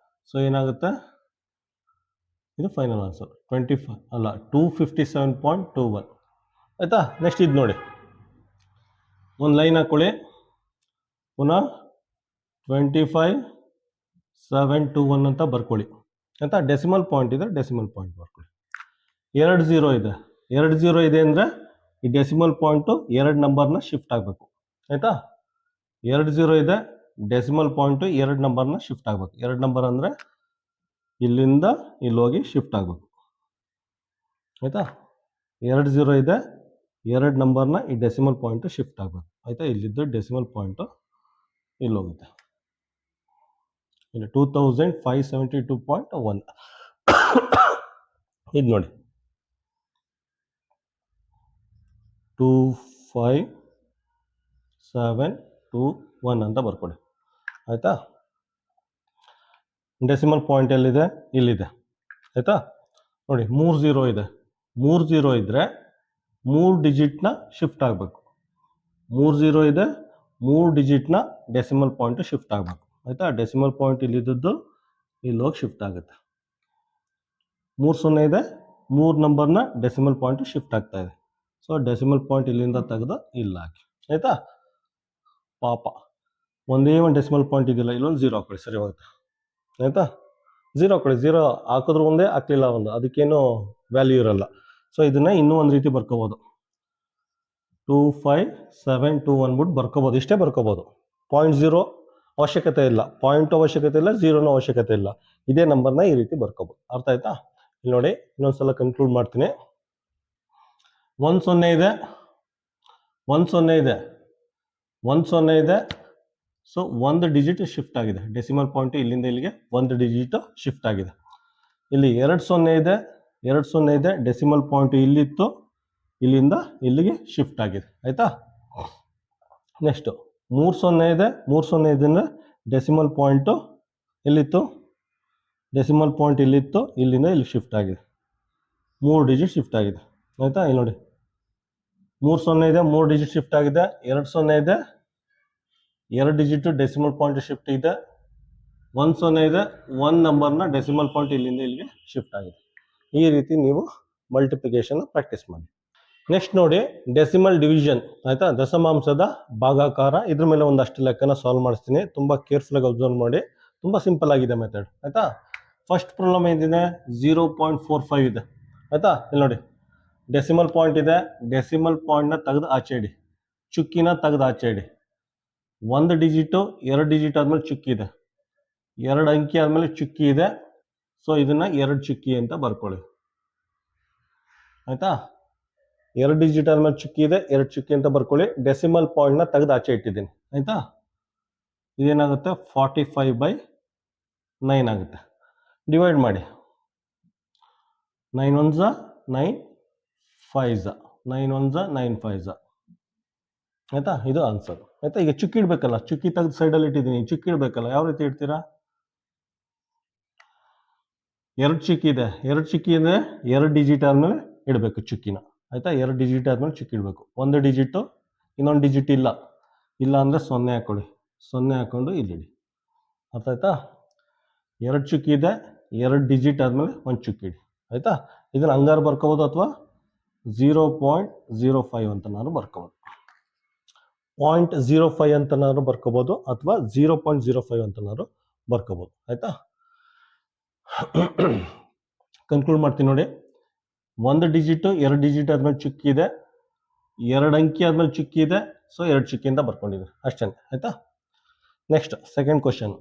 ಸೊ ಏನಾಗುತ್ತೆ, ಇದು ಫೈನಲ್ ಆನ್ಸರ್ 257.21 ಆಯಿತಾ. ನೆಕ್ಸ್ಟ್ ಇದು ನೋಡಿ, ಒಂದು ಲೈನ್ ಹಾಕ್ಕೊಳ್ಳಿ. ಪುನಃ 25 7 2 1 ಅಂತ ಬರ್ಕೊಳ್ಳಿ ಆಯಿತಾ. ಡೆಸಿಮಲ್ ಪಾಯಿಂಟ್ ಇದೆ, ಡೆಸಿಮಲ್ ಪಾಯಿಂಟ್ ಬರ್ಕೊಳ್ಳಿ. 2 0 ಇದೆ, 2 0 ಇದೆ ಅಂದರೆ ಈ ಡೆಸಿಮಲ್ ಪಾಯಿಂಟು ಎರಡು ನಂಬರ್ನ ಶಿಫ್ಟ್ ಆಗಬೇಕು ಆಯಿತಾ. 2 0 ಇದೆ, ಡೆಸಿಮಲ್ ಪಾಯಿಂಟು ಎರಡು ನಂಬರ್ನ ಶಿಫ್ಟ್ ಆಗಬೇಕು. ಎರಡು ನಂಬರ್ ಅಂದರೆ ಇಲ್ಲಿಂದ ಇಲ್ಲಿ ಹೋಗಿ ಶಿಫ್ಟ್ ಆಗಬೇಕು ಆಯಿತಾ. 2 0 ಇದೆ, ಎರಡು ನಂಬರ್ನ ಈ ಡೆಸಿಮಲ್ ಪಾಯಿಂಟು ಶಿಫ್ಟ್ ಆಗಬೇಕು ಆಯಿತಾ. ಇಲ್ಲಿದ್ದು ಡೆಸಿಮಲ್ ಪಾಯಿಂಟು ಇಲ್ಲಿ ಹೋಗುತ್ತೆ. ಇಲ್ಲಿ 2572.1 ಇದು ನೋಡಿ, 25721 ಅಂತ ಬರ್ಕೊಡಿ ಆಯಿತಾ. ಡೆಸಿಮಲ್ ಪಾಯಿಂಟ್ ಎಲ್ಲಿದೆ? ಇಲ್ಲಿದೆ ಆಯಿತಾ. ನೋಡಿ 3 0 ಇದೆ, 3 0 ಇದ್ದರೆ 3 ಡಿಜಿಟ್ನ ಶಿಫ್ಟ್ ಆಗಬೇಕು. 3 0 ಇದೆ, 3 ಡಿಜಿಟ್ನ ಡೆಸಿಮಲ್ ಪಾಯಿಂಟು ಶಿಫ್ಟ್ ಆಗಬೇಕು ಆಯಿತಾ. ಡೆಸಿಮಲ್ ಪಾಯಿಂಟ್ ಇಲ್ಲಿದ್ದದ್ದು ಇಲ್ಲಿ ಹೋಗಿ ಶಿಫ್ಟ್ ಆಗುತ್ತೆ. 3 0 ಇದೆ, 3 ನಂಬರ್ನ ಡೆಸಿಮಲ್ ಪಾಯಿಂಟು ಶಿಫ್ಟ್ ಆಗ್ತಾ ಇದೆ. ಸೊ ಡೆಸಿಮಲ್ ಪಾಯಿಂಟ್ ಇಲ್ಲಿಂದ ತೆಗೆದು ಇಲ್ಲಿ ಹಾಕಿ ಆಯಿತಾ. ಪಾಪ ಒಂದೇ ಒಂದು ಡೆಸಿಮಲ್ ಪಾಯಿಂಟ್ ಇದೆಯಲ್ಲ, ಇಲ್ಲೊಂದು 0 ಹಾಕೊಳ್ಳಿ, ಸರಿ ಹೋಗುತ್ತೆ ಆಯಿತಾ. 0 ಹಾಕೊಳ್ಳಿ, 0 ಹಾಕಿದ್ರು ಒಂದೇ, ಹಾಕಲಿಲ್ಲ ಒಂದು, ಅದಕ್ಕೇನು ವ್ಯಾಲ್ಯೂ ಇರಲ್ಲ. ಸೊ ಇದನ್ನು ಇನ್ನೂ ಒಂದು ರೀತಿ ಬರ್ಕೋಬೋದು. 25721 ಅಂದ್ಬಿಟ್ಟು ಬರ್ಕೋಬೋದು, ಇಷ್ಟೇ ಬರ್ಕೋಬೋದು. 0.0 ಅವಶ್ಯಕತೆ ಇಲ್ಲ, ಪಾಯಿಂಟ್ ಅವಶ್ಯಕತೆ ಇಲ್ಲ, 0 ಅವಶ್ಯಕತೆ ಇಲ್ಲ. ಇದೇ ನಂಬರ್ನ ಈ ರೀತಿ ಬರ್ಕೋಬೋದು. ಅರ್ಥ ಆಯ್ತಾ? ಇಲ್ಲಿ ನೋಡಿ, ಇನ್ನೊಂದ್ಸಲ ಕನ್ಕ್ಲೂಡ್ ಮಾಡ್ತೀನಿ. 1 0 ಇದೆ, 1 0 ಇದೆ, 1 0 ಇದೆ. ಸೊ ಒಂದು ಡಿಜಿಟ್ ಶಿಫ್ಟ್ ಆಗಿದೆ. ಡೆಸಿಮಲ್ ಪಾಯಿಂಟ್ ಇಲ್ಲಿಂದ ಇಲ್ಲಿಗೆ ಒಂದು ಡಿಜಿಟ್ ಶಿಫ್ಟ್ ಆಗಿದೆ. ಇಲ್ಲಿ 2 0 ಇದೆ, 2 0 ಇದೆ, ಡೆಸಿಮಲ್ ಪಾಯಿಂಟ್ ಇಲ್ಲಿತ್ತು, ಇಲ್ಲಿಂದ ಇಲ್ಲಿಗೆ ಶಿಫ್ಟ್ ಆಗಿದೆ ಆಯಿತಾ. ನೆಕ್ಸ್ಟು 3 0 ಇದೆ, 3 0 ಇದೆ, ಡೆಸಿಮಲ್ ಪಾಯಿಂಟು ಎಲ್ಲಿತ್ತು, ಡೆಸಿಮಲ್ ಪಾಯಿಂಟ್ ಇಲ್ಲಿತ್ತು, ಇಲ್ಲಿಂದ ಇಲ್ಲಿ ಶಿಫ್ಟ್ ಆಗಿದೆ, 3 ಡಿಜಿಟ್ ಶಿಫ್ಟ್ ಆಗಿದೆ ಆಯಿತಾ. ಇಲ್ಲಿ ನೋಡಿ, 3 0 ಇದೆ, 3 ಡಿಜಿಟ್ ಶಿಫ್ಟ್ ಆಗಿದೆ. 2 0 ಇದೆ, 2 ಡಿಜಿಟ್ ಡೆಸಿಮಲ್ ಪಾಯಿಂಟ್ ಶಿಫ್ಟ್ ಇದೆ, 1 0 ಇದೆ, 1 ನಂಬರ್ನ ಡೆಸಿಮಲ್ ಪಾಯಿಂಟ್ ಇಲ್ಲಿಂದ ಇಲ್ಲಿಗೆ ಶಿಫ್ಟ್ ಆಗಿದೆ. ಈ ರೀತಿ ನೀವು ಮಲ್ಟಿಪ್ಲಿಕೇಶನ್ ಪ್ರಾಕ್ಟೀಸ್ ಮಾಡಿ. ನೆಕ್ಸ್ಟ್ ನೋಡಿ ಡೆಸಿಮಲ್ ಡಿವಿಷನ್, ಆಯಿತಾ, ದಶಮಾಂಶದ ಭಾಗಾಕಾರ. ಇದ್ರ ಮೇಲೆ ಒಂದಷ್ಟು ಲೆಕ್ಕನ ಸಾಲ್ವ್ ಮಾಡಿಸ್ತೀನಿ, ತುಂಬ ಕೇರ್ಫುಲ್ಲಾಗಿ ಅಬ್ಸರ್ವ್ ಮಾಡಿ. ತುಂಬ ಸಿಂಪಲ್ ಆಗಿದೆ ಮೆಥಡ್, ಆಯಿತಾ. ಫಸ್ಟ್ ಪ್ರಾಬ್ಲಮ್ ಏನಿದೆ, 0.45 ಇದೆ, ಆಯಿತಾ. ಇಲ್ಲಿ ನೋಡಿ ಡೆಸಿಮಲ್ ಪಾಯಿಂಟ್ ಇದೆ, ಡೆಸಿಮಲ್ ಪಾಯಿಂಟ್ನ ತೆಗೆದು ಆಚೆ ಇಡಿ, ಚುಕ್ಕಿನ ತೆಗೆದು ಆಚೆ ಇಡಿ. 1 ಡಿಜಿಟು 2 ಡಿಜಿಟ್ ಆದಮೇಲೆ ಚುಕ್ಕಿ ಇದೆ, 2 ಅಂಕಿ ಆದಮೇಲೆ ಚುಕ್ಕಿ ಇದೆ. ಸೊ ಇದನ್ನು 2 ಚುಕ್ಕಿ ಅಂತ ಬರ್ಕೊಳ್ಳಿ, ಆಯಿತಾ. 2 ಡಿಜಿಟ್ ಆದ್ಮೇಲೆ ಚುಕ್ಕಿ ಇದೆ, 2 ಚುಕ್ಕಿ ಅಂತ ಬರ್ಕೊಳ್ಳಿ. ಡೆಸಿಮಲ್ ಪಾಯಿಂಟ್ನ ತೆಗೆದು ಆಚೆ ಇಟ್ಟಿದ್ದೀನಿ, ಆಯಿತಾ. ಇದೇನಾಗುತ್ತೆ 45/9 ಆಗುತ್ತೆ. ಡಿವೈಡ್ ಮಾಡಿ, 9 1s 9 5s 9 1s 9 5s, ಆಯಿತಾ. ಇದು ಆನ್ಸರ್, ಆಯಿತಾ. ಈಗ ಚುಕ್ಕಿ ಇಡಬೇಕಲ್ಲ, ಚುಕ್ಕಿ ತೆಗೆದು ಸೈಡಲ್ಲಿ ಇಟ್ಟಿದ್ದೀನಿ, ಚುಕ್ಕಿ ಇಡಬೇಕಲ್ಲ. ಯಾವ ರೀತಿ ಇಡ್ತೀರಾ? 2 ಚುಕ್ಕಿ ಇದೆ, 2 ಚುಕ್ಕಿ ಇದೆ, 2 ಡಿಜಿಟ್ ಆದಮೇಲೆ ಇಡಬೇಕು ಚುಕ್ಕಿನ, ಆಯಿತಾ. 2 ಡಿಜಿಟ್ ಆದಮೇಲೆ ಚುಕ್ಕಿ ಇಡಬೇಕು. 1 ಡಿಜಿಟು, ಇನ್ನೊಂದು ಡಿಜಿಟ್ ಇಲ್ಲ, ಇಲ್ಲ ಅಂದರೆ 0 ಹಾಕ್ಕೊಳ್ಳಿ, 0 ಹಾಕ್ಕೊಂಡು ಇಲ್ಲಿಡಿ, ಅರ್ಥ ಆಯ್ತಾ. 2 ಚುಕ್ಕಿ ಇದೆ, 2 ಡಿಜಿಟ್ ಆದಮೇಲೆ 1 ಚುಕ್ಕಿ ಇಡಿ, ಆಯಿತಾ. ಇದನ್ನು ಹಂಗಾರು ಬರ್ಕೋಬೋದು ಅಥವಾ 0.05 ಅಂತ ನಾನು ಬರ್ಕೋಬೋದು, 0.05 ಅಂತ ನಾನು ಬರ್ಕೋಬೋದು ಅಥವಾ 0.05 ಅಂತ ನಾನು ಬರ್ಕೋಬೋದು, ಆಯಿತಾ. ಕನ್ಕ್ಲೂಡ್ ಮಾಡ್ತೀನಿ ನೋಡಿ. 1 ಡಿಜಿಟು 2 ಡಿಜಿಟ್ ಆದ್ಮೇಲೆ ಚುಕ್ಕಿ ಇದೆ, 2 ಅಂಕಿ ಆದ್ಮೇಲೆ ಚುಕ್ಕಿ ಇದೆ. ಸೊ 2 ಚುಕ್ಕಿಯಿಂದ ಬರ್ಕೊಂಡಿದ್ದೀನಿ ಅಷ್ಟೇ, ಆಯಿತಾ. Next second question.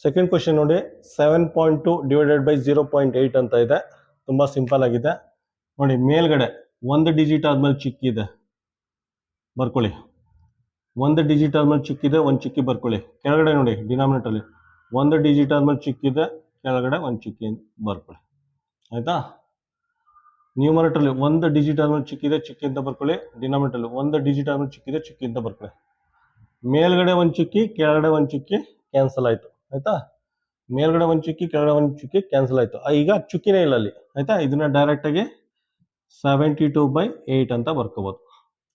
Second question ನೋಡಿ, 7.2 ಡಿವೈಡೆಡ್ ಬೈ 0.8 ಅಂತ ಇದೆ. ತುಂಬ ಸಿಂಪಲ್ ಆಗಿದೆ ನೋಡಿ. ಮೇಲ್ಗಡೆ 1 ಡಿಜಿಟ್ ಆದ್ಮೇಲೆ ಚುಕ್ಕಿ ಇದೆ, ಬರ್ಕೊಳ್ಳಿ. 1 ಡಿಜಿಟ್ ಆದ್ಮೇಲೆ ಚುಕ್ಕಿದೆ, 1 ಚುಕ್ಕಿ ಬರ್ಕೊಳ್ಳಿ. ಕೆಳಗಡೆ ನೋಡಿ ಡಿನಾಮಿನೇಟರ್ಲಿ 1 ಡಿಜಿಟ್ ಆದ್ಮೇಲೆ ಚುಕ್ಕಿದೆ, ಕೆಳಗಡೆ 1 ಚುಕ್ಕಿ ಬರ್ಕೊಳ್ಳಿ, ಆಯಿತಾ. ನ್ಯೂಮರೇಟರ್ಲಿ 1 ಡಿಜಿಟ್ ಆದ್ಮೇಲೆ ಚುಕ್ಕಿದೆ, ಚುಕ್ಕಿ ಅಂತ ಬರ್ಕೊಳ್ಳಿ. ಡಿನಾಮಿನೇಟರ್ಲಿ 1 ಡಿಜಿಟ್ ಆದ್ಮೇಲೆ ಚುಕ್ಕಿದೆ, ಚುಕ್ಕಿ ಅಂತ ಬರ್ಕೊಳ್ಳಿ. ಮೇಲ್ಗಡೆ 1 ಚುಕ್ಕಿ, ಕೆಳಗಡೆ 1 ಚುಕ್ಕಿ ಕ್ಯಾನ್ಸಲ್ ಆಯಿತು, ಆಯಿತಾ. ಮೇಲ್ಗಡೆ 1 ಚುಕ್ಕಿ, ಕೆಳಗಡೆ 1 ಚುಕ್ಕಿ ಕ್ಯಾನ್ಸಲ್ ಆಯಿತು. ಈಗ ಚುಕ್ಕಿನೇ ಇಲ್ಲ ಅಲ್ಲಿ, ಆಯಿತಾ. ಇದನ್ನ ಡೈರೆಕ್ಟಾಗಿ 72/8 ಅಂತ ಬರ್ಕೋಬೋದು.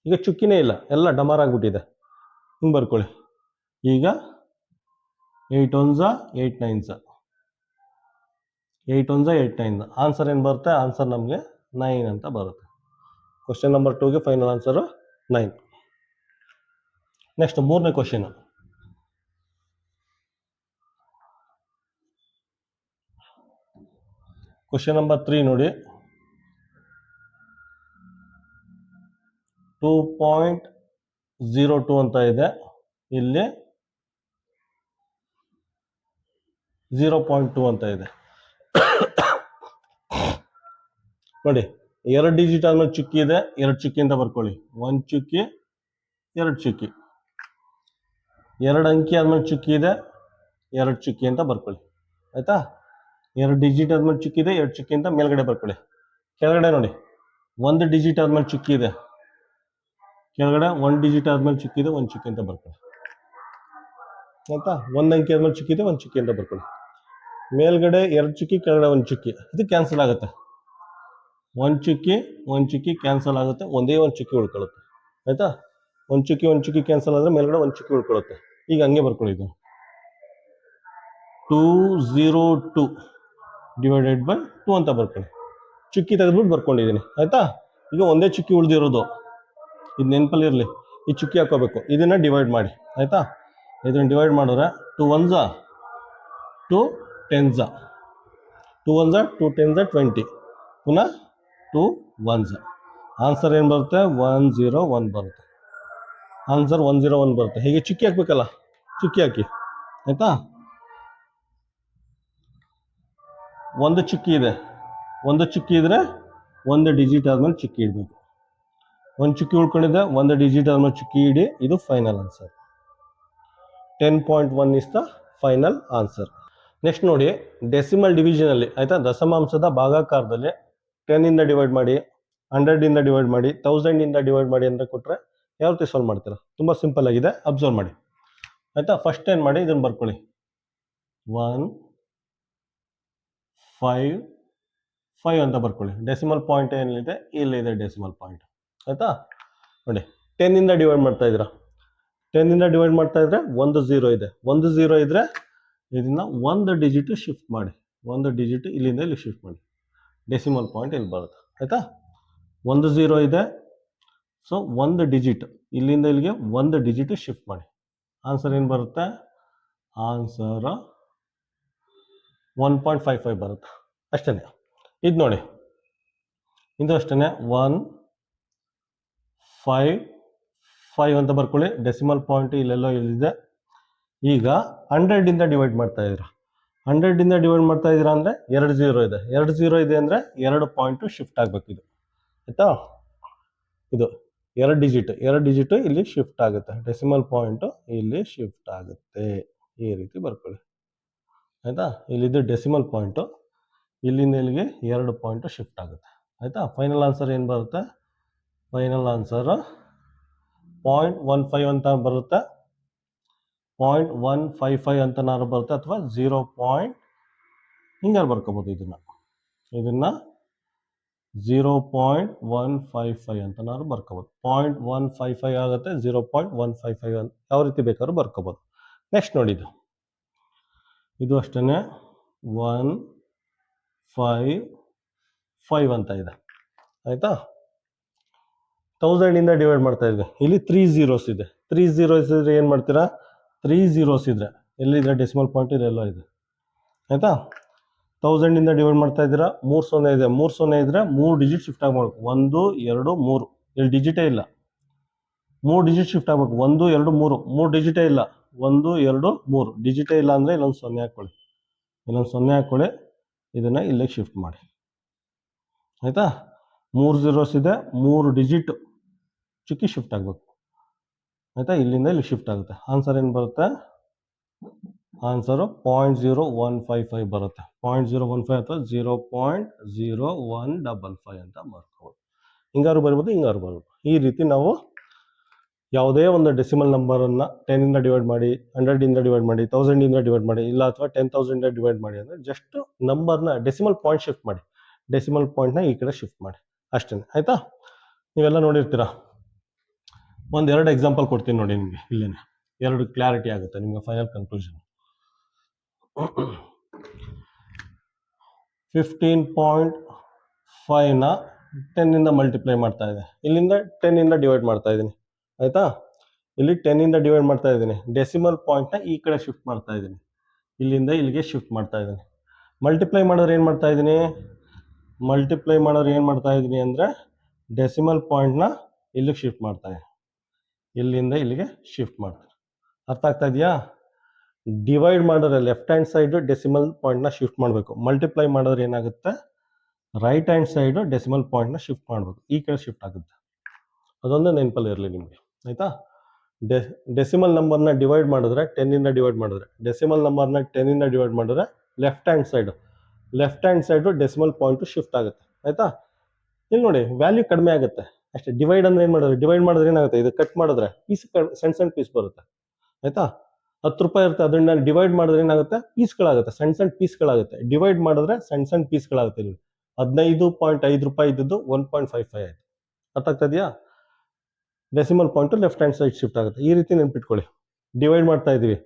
ಈಗ ಚುಕ್ಕಿನೇ ಇಲ್ಲ, ಎಲ್ಲ ಡಮಾರ್ ಆಗಿಬಿಟ್ಟಿದೆ, ಹಿಂಗೆ ಬರ್ಕೊಳ್ಳಿ. ಈಗ 8 1s 8 9s 8 1s 8 9. ಆನ್ಸರ್ ಏನು ಬರುತ್ತೆ? ಆನ್ಸರ್ ನಮಗೆ 9 ಅಂತ ಬರುತ್ತೆ. ಕ್ವಶನ್ ನಂಬರ್ 2ಗೆ ಫೈನಲ್ ಆನ್ಸರು 9. ನೆಕ್ಸ್ಟ್ ಮೂರನೇ ಕ್ವಶನ್. ಕ್ವಶನ್ ನಂಬರ್ 3 ನೋಡಿ. 2.02 ಅಂತ ಇದೆ, ಇಲ್ಲಿ 0.2 ಅಂತ ಇದೆ ನೋಡಿ. 2 ಡಿಜಿಟ್ ಆದ್ಮೇಲೆ ಚುಕ್ಕಿ ಇದೆ, 2 ಚುಕ್ಕಿ ಅಂತ ಬರ್ಕೊಳ್ಳಿ. 1 ಚುಕ್ಕಿ, 2 ಚುಕ್ಕಿ. 2 ಅಂಕಿ ಆದ್ಮೇಲೆ ಚುಕ್ಕಿ ಇದೆ, 2 ಚುಕ್ಕಿ ಅಂತ ಬರ್ಕೊಳ್ಳಿ, ಆಯ್ತಾ. 2 ಡಿಜಿಟ್ ಆದ್ಮೇಲೆ ಚುಕ್ಕಿ ಇದೆ, 2 ಚುಕ್ಕಿ ಅಂತ ಮೇಲ್ಗಡೆ ಬರ್ಕೊಳ್ಳಿ. ಕೆಳಗಡೆ ನೋಡಿ 1 ಡಿಜಿಟ್ ಆದ್ಮೇಲೆ ಚುಕ್ಕಿ ಇದೆ, ಕೆಳಗಡೆ 1 ಡಿಜಿಟ್ ಆದ್ಮೇಲೆ ಚುಕ್ಕಿ ಇದೆ, 1 ಚುಕ್ಕಿ ಅಂತ ಬರ್ಕೊಳ್ಳಿ, ಆಯ್ತಾ. 1 ಅಂಕಿ ಆದ್ಮೇಲೆ ಚುಕ್ಕಿ ಇದೆ, 1 ಚುಕ್ಕಿ ಅಂತ ಬರ್ಕೊಳ್ಳಿ. ಮೇಲ್ಗಡೆ 2 ಚುಕ್ಕಿ, ಕೆಳಗಡೆ 1 ಚುಕ್ಕಿ, ಇದು ಕ್ಯಾನ್ಸಲ್ ಆಗುತ್ತೆ. 1 ಚುಕ್ಕಿ 1 ಚುಕ್ಕಿ ಕ್ಯಾನ್ಸಲ್ ಆಗುತ್ತೆ, ಒಂದೇ 1 ಚುಕ್ಕಿ ಉಳ್ಕೊಳ್ಳುತ್ತೆ, ಆಯ್ತಾ. 1 ಚುಕ್ಕಿ 1 ಚುಕ್ಕಿ ಕ್ಯಾನ್ಸಲ್ ಆದರೆ ಮೇಲ್ಗಡೆ 1 ಚುಕ್ಕಿ ಉಳ್ಕೊಳ್ಳುತ್ತೆ. ಈಗ ಹಂಗೆ ಬರ್ಕೊಳ್ಳಿ. ಇದು 202 ಡಿವೈಡೆಡ್ ಬೈ 2 ಅಂತ ಬರ್ಕೊಳ್ಳಿ. ಚುಕ್ಕಿ ತೆಗೆದ್ಬಿಟ್ಟು ಬರ್ಕೊಂಡಿದ್ದೀನಿ, ಆಯ್ತಾ. ಈಗ ಒಂದೇ ಚುಕ್ಕಿ ಉಳಿದಿರೋದು, ಇದು ನೆನಪಲ್ಲಿ ಇರಲಿ. ಈ ಚುಕ್ಕಿ ಹಾಕೋಬೇಕು, ಇದನ್ನ ಡಿವೈಡ್ ಮಾಡಿ, ಆಯ್ತಾ. ಇದನ್ನ ಡಿವೈಡ್ ಮಾಡಿದ್ರೆ 2 1s 2 10s 2 1s 2 10s 20, ಪುನಃ 2 1s. ಆನ್ಸರ್ ಏನು ಬರುತ್ತೆ? 101 ಬರುತ್ತೆ. ಆನ್ಸರ್ 101 ಬರುತ್ತೆ. ಹೀಗೆ ಚುಕ್ಕಿ ಹಾಕ್ಬೇಕಲ್ಲ, ಚುಕ್ಕಿ ಹಾಕಿ, ಆಯ್ತಾ. 1 ಚುಕ್ಕಿ ಇದೆ, 1 ಚುಕ್ಕಿ ಇದ್ರೆ 1 ಡಿಜಿಟ್ ಆದ್ಮೇಲೆ ಚುಕ್ಕಿ ಇಡಬೇಕು. 1 ಚುಕ್ಕಿ ಉಳ್ಕೊಂಡಿದೆ, 1 ಡಿಜಿಟ್ ಆದ್ಮೇಲೆ ಚುಕ್ಕಿ ಇಡಿ. ಇದು final answer. 10.1 is the final answer. Next ನೋಡಿ, ಡೆಸಿಮಲ್ ಡಿವಿಷನಲ್ಲಿ, ಆಯ್ತಾ, ದಶಮಾಂಶದ ಭಾಗಾಕಾರದಲ್ಲಿ 10 ಇಂದ ಡಿವೈಡ್ ಮಾಡಿ, 100 ಇಂದ ಡಿವೈಡ್ ಮಾಡಿ, 1000 ಇಂದ ಡಿವೈಡ್ ಮಾಡಿ ಅಂತ ಕೊಟ್ಟರೆ ಯಾವ ರೀತಿ ಸಾಲ್ವ್ ಮಾಡ್ತೀರಾ? ತುಂಬ ಸಿಂಪಲ್ ಆಗಿದೆ, ಅಬ್ಸರ್ವ್ ಮಾಡಿ ಆಯಿತಾ. ಫಸ್ಟ್ ಏನು ಮಾಡಿ ಇದನ್ನು ಬರ್ಕೊಳ್ಳಿ, 1 5 5 ಅಂತ ಬರ್ಕೊಳ್ಳಿ. ಡೆಸಿಮಲ್ ಪಾಯಿಂಟ್ ಏನಿದೆ, ಇಲ್ಲಿದೆ ಡೆಸಿಮಲ್ ಪಾಯಿಂಟ್ ಆಯಿತಾ. ನೋಡಿ 10ಇಂದ ಡಿವೈಡ್ ಮಾಡ್ತಾ ಇದ್ದೀರಾ, 10ಇಂದ ಡಿವೈಡ್ ಮಾಡ್ತಾ ಇದ್ರೆ ಒಂದು 0 ಇದೆ, ಒಂದು 0 ಇದ್ರೆ ಇದನ್ನ ಒಂದು ಡಿಜಿಟ್ ಶಿಫ್ಟ್ ಮಾಡಿ, ಒಂದು ಡಿಜಿಟ್ ಇಲ್ಲಿಂದ ಇಲ್ಲಿ ಶಿಫ್ಟ್ ಮಾಡಿ, ಡೆಸಿಮಲ್ ಪಾಯಿಂಟ್ ಇಲ್ಲಿ ಬರುತ್ತೆ ಆಯಿತಾ. ಒಂದು 0 ಇದೆ, ಸೊ ಒಂದು ಡಿಜಿಟ್ ಇಲ್ಲಿಂದ ಇಲ್ಲಿಗೆ ಒಂದು ಡಿಜಿಟ್ ಶಿಫ್ಟ್ ಮಾಡಿ, ಆನ್ಸರ್ ಏನು ಬರುತ್ತೆ? ಆನ್ಸರ್ 1.55 ಬರುತ್ತೆ ಅಷ್ಟೇ. ಇದು ನೋಡಿ, ಇದು ಅಷ್ಟೇ, 1 5 5 ಅಂತ ಬರ್ಕೊಳ್ಳಿ. ಡೆಸಿಮಲ್ ಪಾಯಿಂಟ್ ಇಲ್ಲೆಲ್ಲೋ ಇಲ್ಲಿದೆ. ಈಗ 100ಇಂದ ಡಿವೈಡ್ ಮಾಡ್ತಾ ಇದ್ದೀರಾ, 100ಇಂದ ಡಿವೈಡ್ ಮಾಡ್ತಾ ಇದ್ದೀರಾ ಅಂದರೆ 2 0 ಇದೆ, 2 0 ಇದೆ ಅಂದರೆ 2 ಪಾಯಿಂಟು ಶಿಫ್ಟ್ ಆಗಬೇಕು ಇದು ಆಯಿತಾ. ಇದು 2 ಡಿಜಿಟು ಇಲ್ಲಿ ಶಿಫ್ಟ್ ಆಗುತ್ತೆ, ಡೆಸಿಮಲ್ ಪಾಯಿಂಟು ಇಲ್ಲಿ ಶಿಫ್ಟ್ ಆಗುತ್ತೆ, ಈ ರೀತಿ ಬರ್ಕೊಳ್ಳಿ ಆಯಿತಾ. ಇಲ್ಲಿದ್ದು ಡೆಸಿಮಲ್ ಪಾಯಿಂಟು, ಇಲ್ಲಿಂದ ಇಲ್ಲಿಗೆ 2 ಪಾಯಿಂಟು ಶಿಫ್ಟ್ ಆಗುತ್ತೆ ಆಯಿತಾ. ಫೈನಲ್ ಆನ್ಸರ್ ಏನು ಬರುತ್ತೆ? ಫೈನಲ್ ಆನ್ಸರ್ 0.15 ಅಂತ ಬರುತ್ತೆ, 0.155 ಅಂತನಾರು ಬರುತ್ತೆ, ಅಥವಾ 0. ಹಿಂಗಾರು ಬರ್ಕೋಬೋದು ಇದನ್ನು 0.155 ಅಂತನಾರು ಬರ್ಕೋಬೋದು. 0.155 ಆಗುತ್ತೆ, 0.155 ಅಂತ ಯಾವ ರೀತಿ ಬೇಕಾದ್ರೂ ಬರ್ಕೋಬೋದು. ನೆಕ್ಸ್ಟ್ ನೋಡಿ, ಇದು ಅಷ್ಟೇ 1 5 5 ಅಂತ ಇದೆ ಆಯಿತಾ. 1000ಇಂದ ಡಿವೈಡ್ ಮಾಡ್ತಾ ಇದ್ದೆ, ಇಲ್ಲಿ 3 zeros ಇದೆ, 3 zeros ಇದ್ರೆ ಏನು ಮಾಡ್ತೀರಾ? 3 zeros ಇದ್ರೆ ಎಲ್ಲಿದೆ ಡೆಸಿಮಲ್ ಪಾಯಿಂಟ್ ಇದೆಲ್ಲ ಇದೆ ಆಯಿತಾ. 1000ಇಂದ ಡಿವೈಡ್ ಮಾಡ್ತಾ ಇದ್ದೀರಾ, 3 0 ಇದೆ, 3 0 ಇದ್ರೆ 3 ಡಿಜಿಟ್ ಶಿಫ್ಟ್ ಆಗಬೇಕು, 1 2 3, ಇಲ್ಲಿ ಡಿಜಿಟೇ ಇಲ್ಲ, 3 ಡಿಜಿಟ್ ಶಿಫ್ಟ್ ಆಗಬೇಕು, 1 2 3, 3 ಡಿಜಿಟೇ ಇಲ್ಲ, 1 2 3 ಡಿಜಿಟೇ ಇಲ್ಲ ಅಂದರೆ ಇಲ್ಲೊಂದು 0 ಹಾಕ್ಕೊಳ್ಳಿ, ಇಲ್ಲೊಂದು 0 ಹಾಕ್ಕೊಳ್ಳಿ, ಇದನ್ನು ಇಲ್ಲಿಗೆ ಶಿಫ್ಟ್ ಮಾಡಿ ಆಯಿತಾ. 3 zeros ಇದೆ, 3 ಡಿಜಿಟ್ ಚುಕ್ಕಿ ಶಿಫ್ಟ್ ಆಗಬೇಕು ಆಯಿತಾ, ಇಲ್ಲಿಂದ ಇಲ್ಲಿ ಶಿಫ್ಟ್ ಆಗುತ್ತೆ. ಆನ್ಸರ್ ಏನು ಬರುತ್ತೆ? ಆನ್ಸರು 0.0155 ಬರುತ್ತೆ, 0.015 ಅಥವಾ 0.0155 ಅಂತ ಬರ್ಕೋಬೋದು. ಹಿಂಗಾರು ಬರ್ಬೋದು, ಹಿಂಗಾರು ಬರ್ಬೋದು. ಈ ರೀತಿ ನಾವು ಯಾವುದೇ ಒಂದು ಡೆಸಿಮಲ್ ನಂಬರನ್ನು 10ಇಂದ ಡಿವೈಡ್ ಮಾಡಿ, 100ಇಂದ ಡಿವೈಡ್ ಮಾಡಿ, 1000ಇಂದ ಡಿವೈಡ್ ಮಾಡಿ, ಇಲ್ಲ ಅಥವಾ 10,000ಇಂದ ಡಿವೈಡ್ ಮಾಡಿ ಅಂದರೆ ಜಸ್ಟ್ ನಂಬರ್ನ ಡೆಸಿಮಲ್ ಪಾಯಿಂಟ್ ಶಿಫ್ಟ್ ಮಾಡಿ, ಡೆಸಿಮಲ್ ಪಾಯಿಂಟ್ನ ಈ ಕಡೆ ಶಿಫ್ಟ್ ಮಾಡಿ ಅಷ್ಟೇ ಆಯಿತಾ. ನೀವೆಲ್ಲ ನೋಡಿರ್ತೀರ, ಒಂದೆರಡು ಎಕ್ಸಾಂಪಲ್ ಕೊಡ್ತೀನಿ ನೋಡಿ ನಿಮಗೆ, ಇಲ್ಲೇ 2 ಕ್ಲಾರಿಟಿ ಆಗುತ್ತೆ ನಿಮಗೆ ಫೈನಲ್ ಕನ್ಕ್ಲೂಷನ್. 15.5ನ 10ಇಂದ ಮಲ್ಟಿಪ್ಲೈ ಮಾಡ್ತಾ ಇದೆ, ಇಲ್ಲಿಂದ 10ಇಂದ ಡಿವೈಡ್ ಮಾಡ್ತಾ ಇದ್ದೀನಿ ಆಯಿತಾ. ಇಲ್ಲಿ 10ಇಂದ ಡಿವೈಡ್ ಮಾಡ್ತಾ ಇದ್ದೀನಿ, ಡೆಸಿಮಲ್ ಪಾಯಿಂಟ್ನ ಈ ಕಡೆ ಶಿಫ್ಟ್ ಮಾಡ್ತಾ ಇದ್ದೀನಿ, ಇಲ್ಲಿಂದ ಇಲ್ಲಿಗೆ ಶಿಫ್ಟ್ ಮಾಡ್ತಾ ಇದ್ದೀನಿ. ಮಲ್ಟಿಪ್ಲೈ ಮಾಡೋರು ಏನು ಮಾಡ್ತಾ ಇದ್ದೀನಿ? ಮಲ್ಟಿಪ್ಲೈ ಮಾಡೋರು ಏನು ಮಾಡ್ತಾ ಇದ್ದೀನಿ ಅಂದರೆ ಡೆಸಿಮಲ್ ಪಾಯಿಂಟ್ನ ಇಲ್ಲಿಗೆ ಶಿಫ್ಟ್ ಮಾಡ್ತಾ ಇದ್ದೀನಿ, ಇಲ್ಲಿಂದ ಇಲ್ಲಿಗೆ ಶಿಫ್ಟ್ ಮಾಡ್ತಾರೆ. ಅರ್ಥ ಆಗ್ತಾ ಇದೆಯಾ? ಡಿವೈಡ್ ಮಾಡಿದ್ರೆ ಲೆಫ್ಟ್ ಹ್ಯಾಂಡ್ ಸೈಡು ಡೆಸಿಮಲ್ ಪಾಯಿಂಟ್ನ ಶಿಫ್ಟ್ ಮಾಡಬೇಕು, ಮಲ್ಟಿಪ್ಲೈ ಮಾಡಿದ್ರೆ ಏನಾಗುತ್ತೆ? ರೈಟ್ ಹ್ಯಾಂಡ್ ಸೈಡು ಡೆಸಿಮಲ್ ಪಾಯಿಂಟ್ನ ಶಿಫ್ಟ್ ಮಾಡಬೇಕು, ಈ ಕಡೆ ಶಿಫ್ಟ್ ಆಗುತ್ತೆ. ಅದೊಂದು ನೆನಪಲ್ಲಿ ಇರಲಿ ನಿಮಗೆ ಆಯಿತಾ. ಡೆಸಿಮಲ್ ನಂಬರ್ನ ಡಿವೈಡ್ ಮಾಡಿದ್ರೆ 10ಇಂದ ಡಿವೈಡ್ ಮಾಡಿದ್ರೆ, ಡೆಸಿಮಲ್ ನಂಬರ್ನ 10ಇಂದ ಡಿವೈಡ್ ಮಾಡಿದ್ರೆ left hand side decimal point shift ಆಗುತ್ತೆ ಆಯಿತಾ. ಇಲ್ಲಿ ನೋಡಿ ವ್ಯಾಲ್ಯೂ ಕಡಿಮೆ ಆಗುತ್ತೆ ಅಷ್ಟೇ. ಡಿವೈಡ್ ಅಂದರೆ ಏನು ಮಾಡೋದು? ಡಿವೈಡ್ ಮಾಡಿದ್ರೆ ಏನಾಗುತ್ತೆ? ಇದು ಕಟ್ ಮಾಡಿದ್ರೆ ಪೀಸ್ ಸಣ್ಣ ಸಣ್ಣ ಪೀಸ್ ಬರುತ್ತೆ ಆಯಿತಾ. 10 ರೂಪಾಯಿ ಇರುತ್ತೆ, ಅದನ್ನ ಡಿವೈಡ್ ಮಾಡಿದ್ರೆ ಏನಾಗುತ್ತೆ? ಪೀಸ್ಗಳಾಗುತ್ತೆ, ಸಣ್ಣ ಸಣ್ಣ ಪೀಸ್ಗಳಾಗುತ್ತೆ. ಡಿವೈಡ್ ಮಾಡಿದ್ರೆ ಸಣ್ಣ ಸಣ್ಣ ಪೀಸ್ಗಳಾಗುತ್ತೆ. ಇಲ್ಲಿ 15.5 ರೂಪಾಯಿ ಇದ್ದದ್ದು 1.55 ಆಯಿತು. ಅರ್ಥ ಆಗ್ತಾ ಇದೆಯಾ? Decimal point left hand side shift ಆಗುತ್ತೆ. ಈ ರೀತಿ ನೆನ್ಪಿಟ್ಕೊಳ್ಳಿ. ಡಿವೈಡ್ ಮಾಡ್ತಾ ಇದೀವಿ,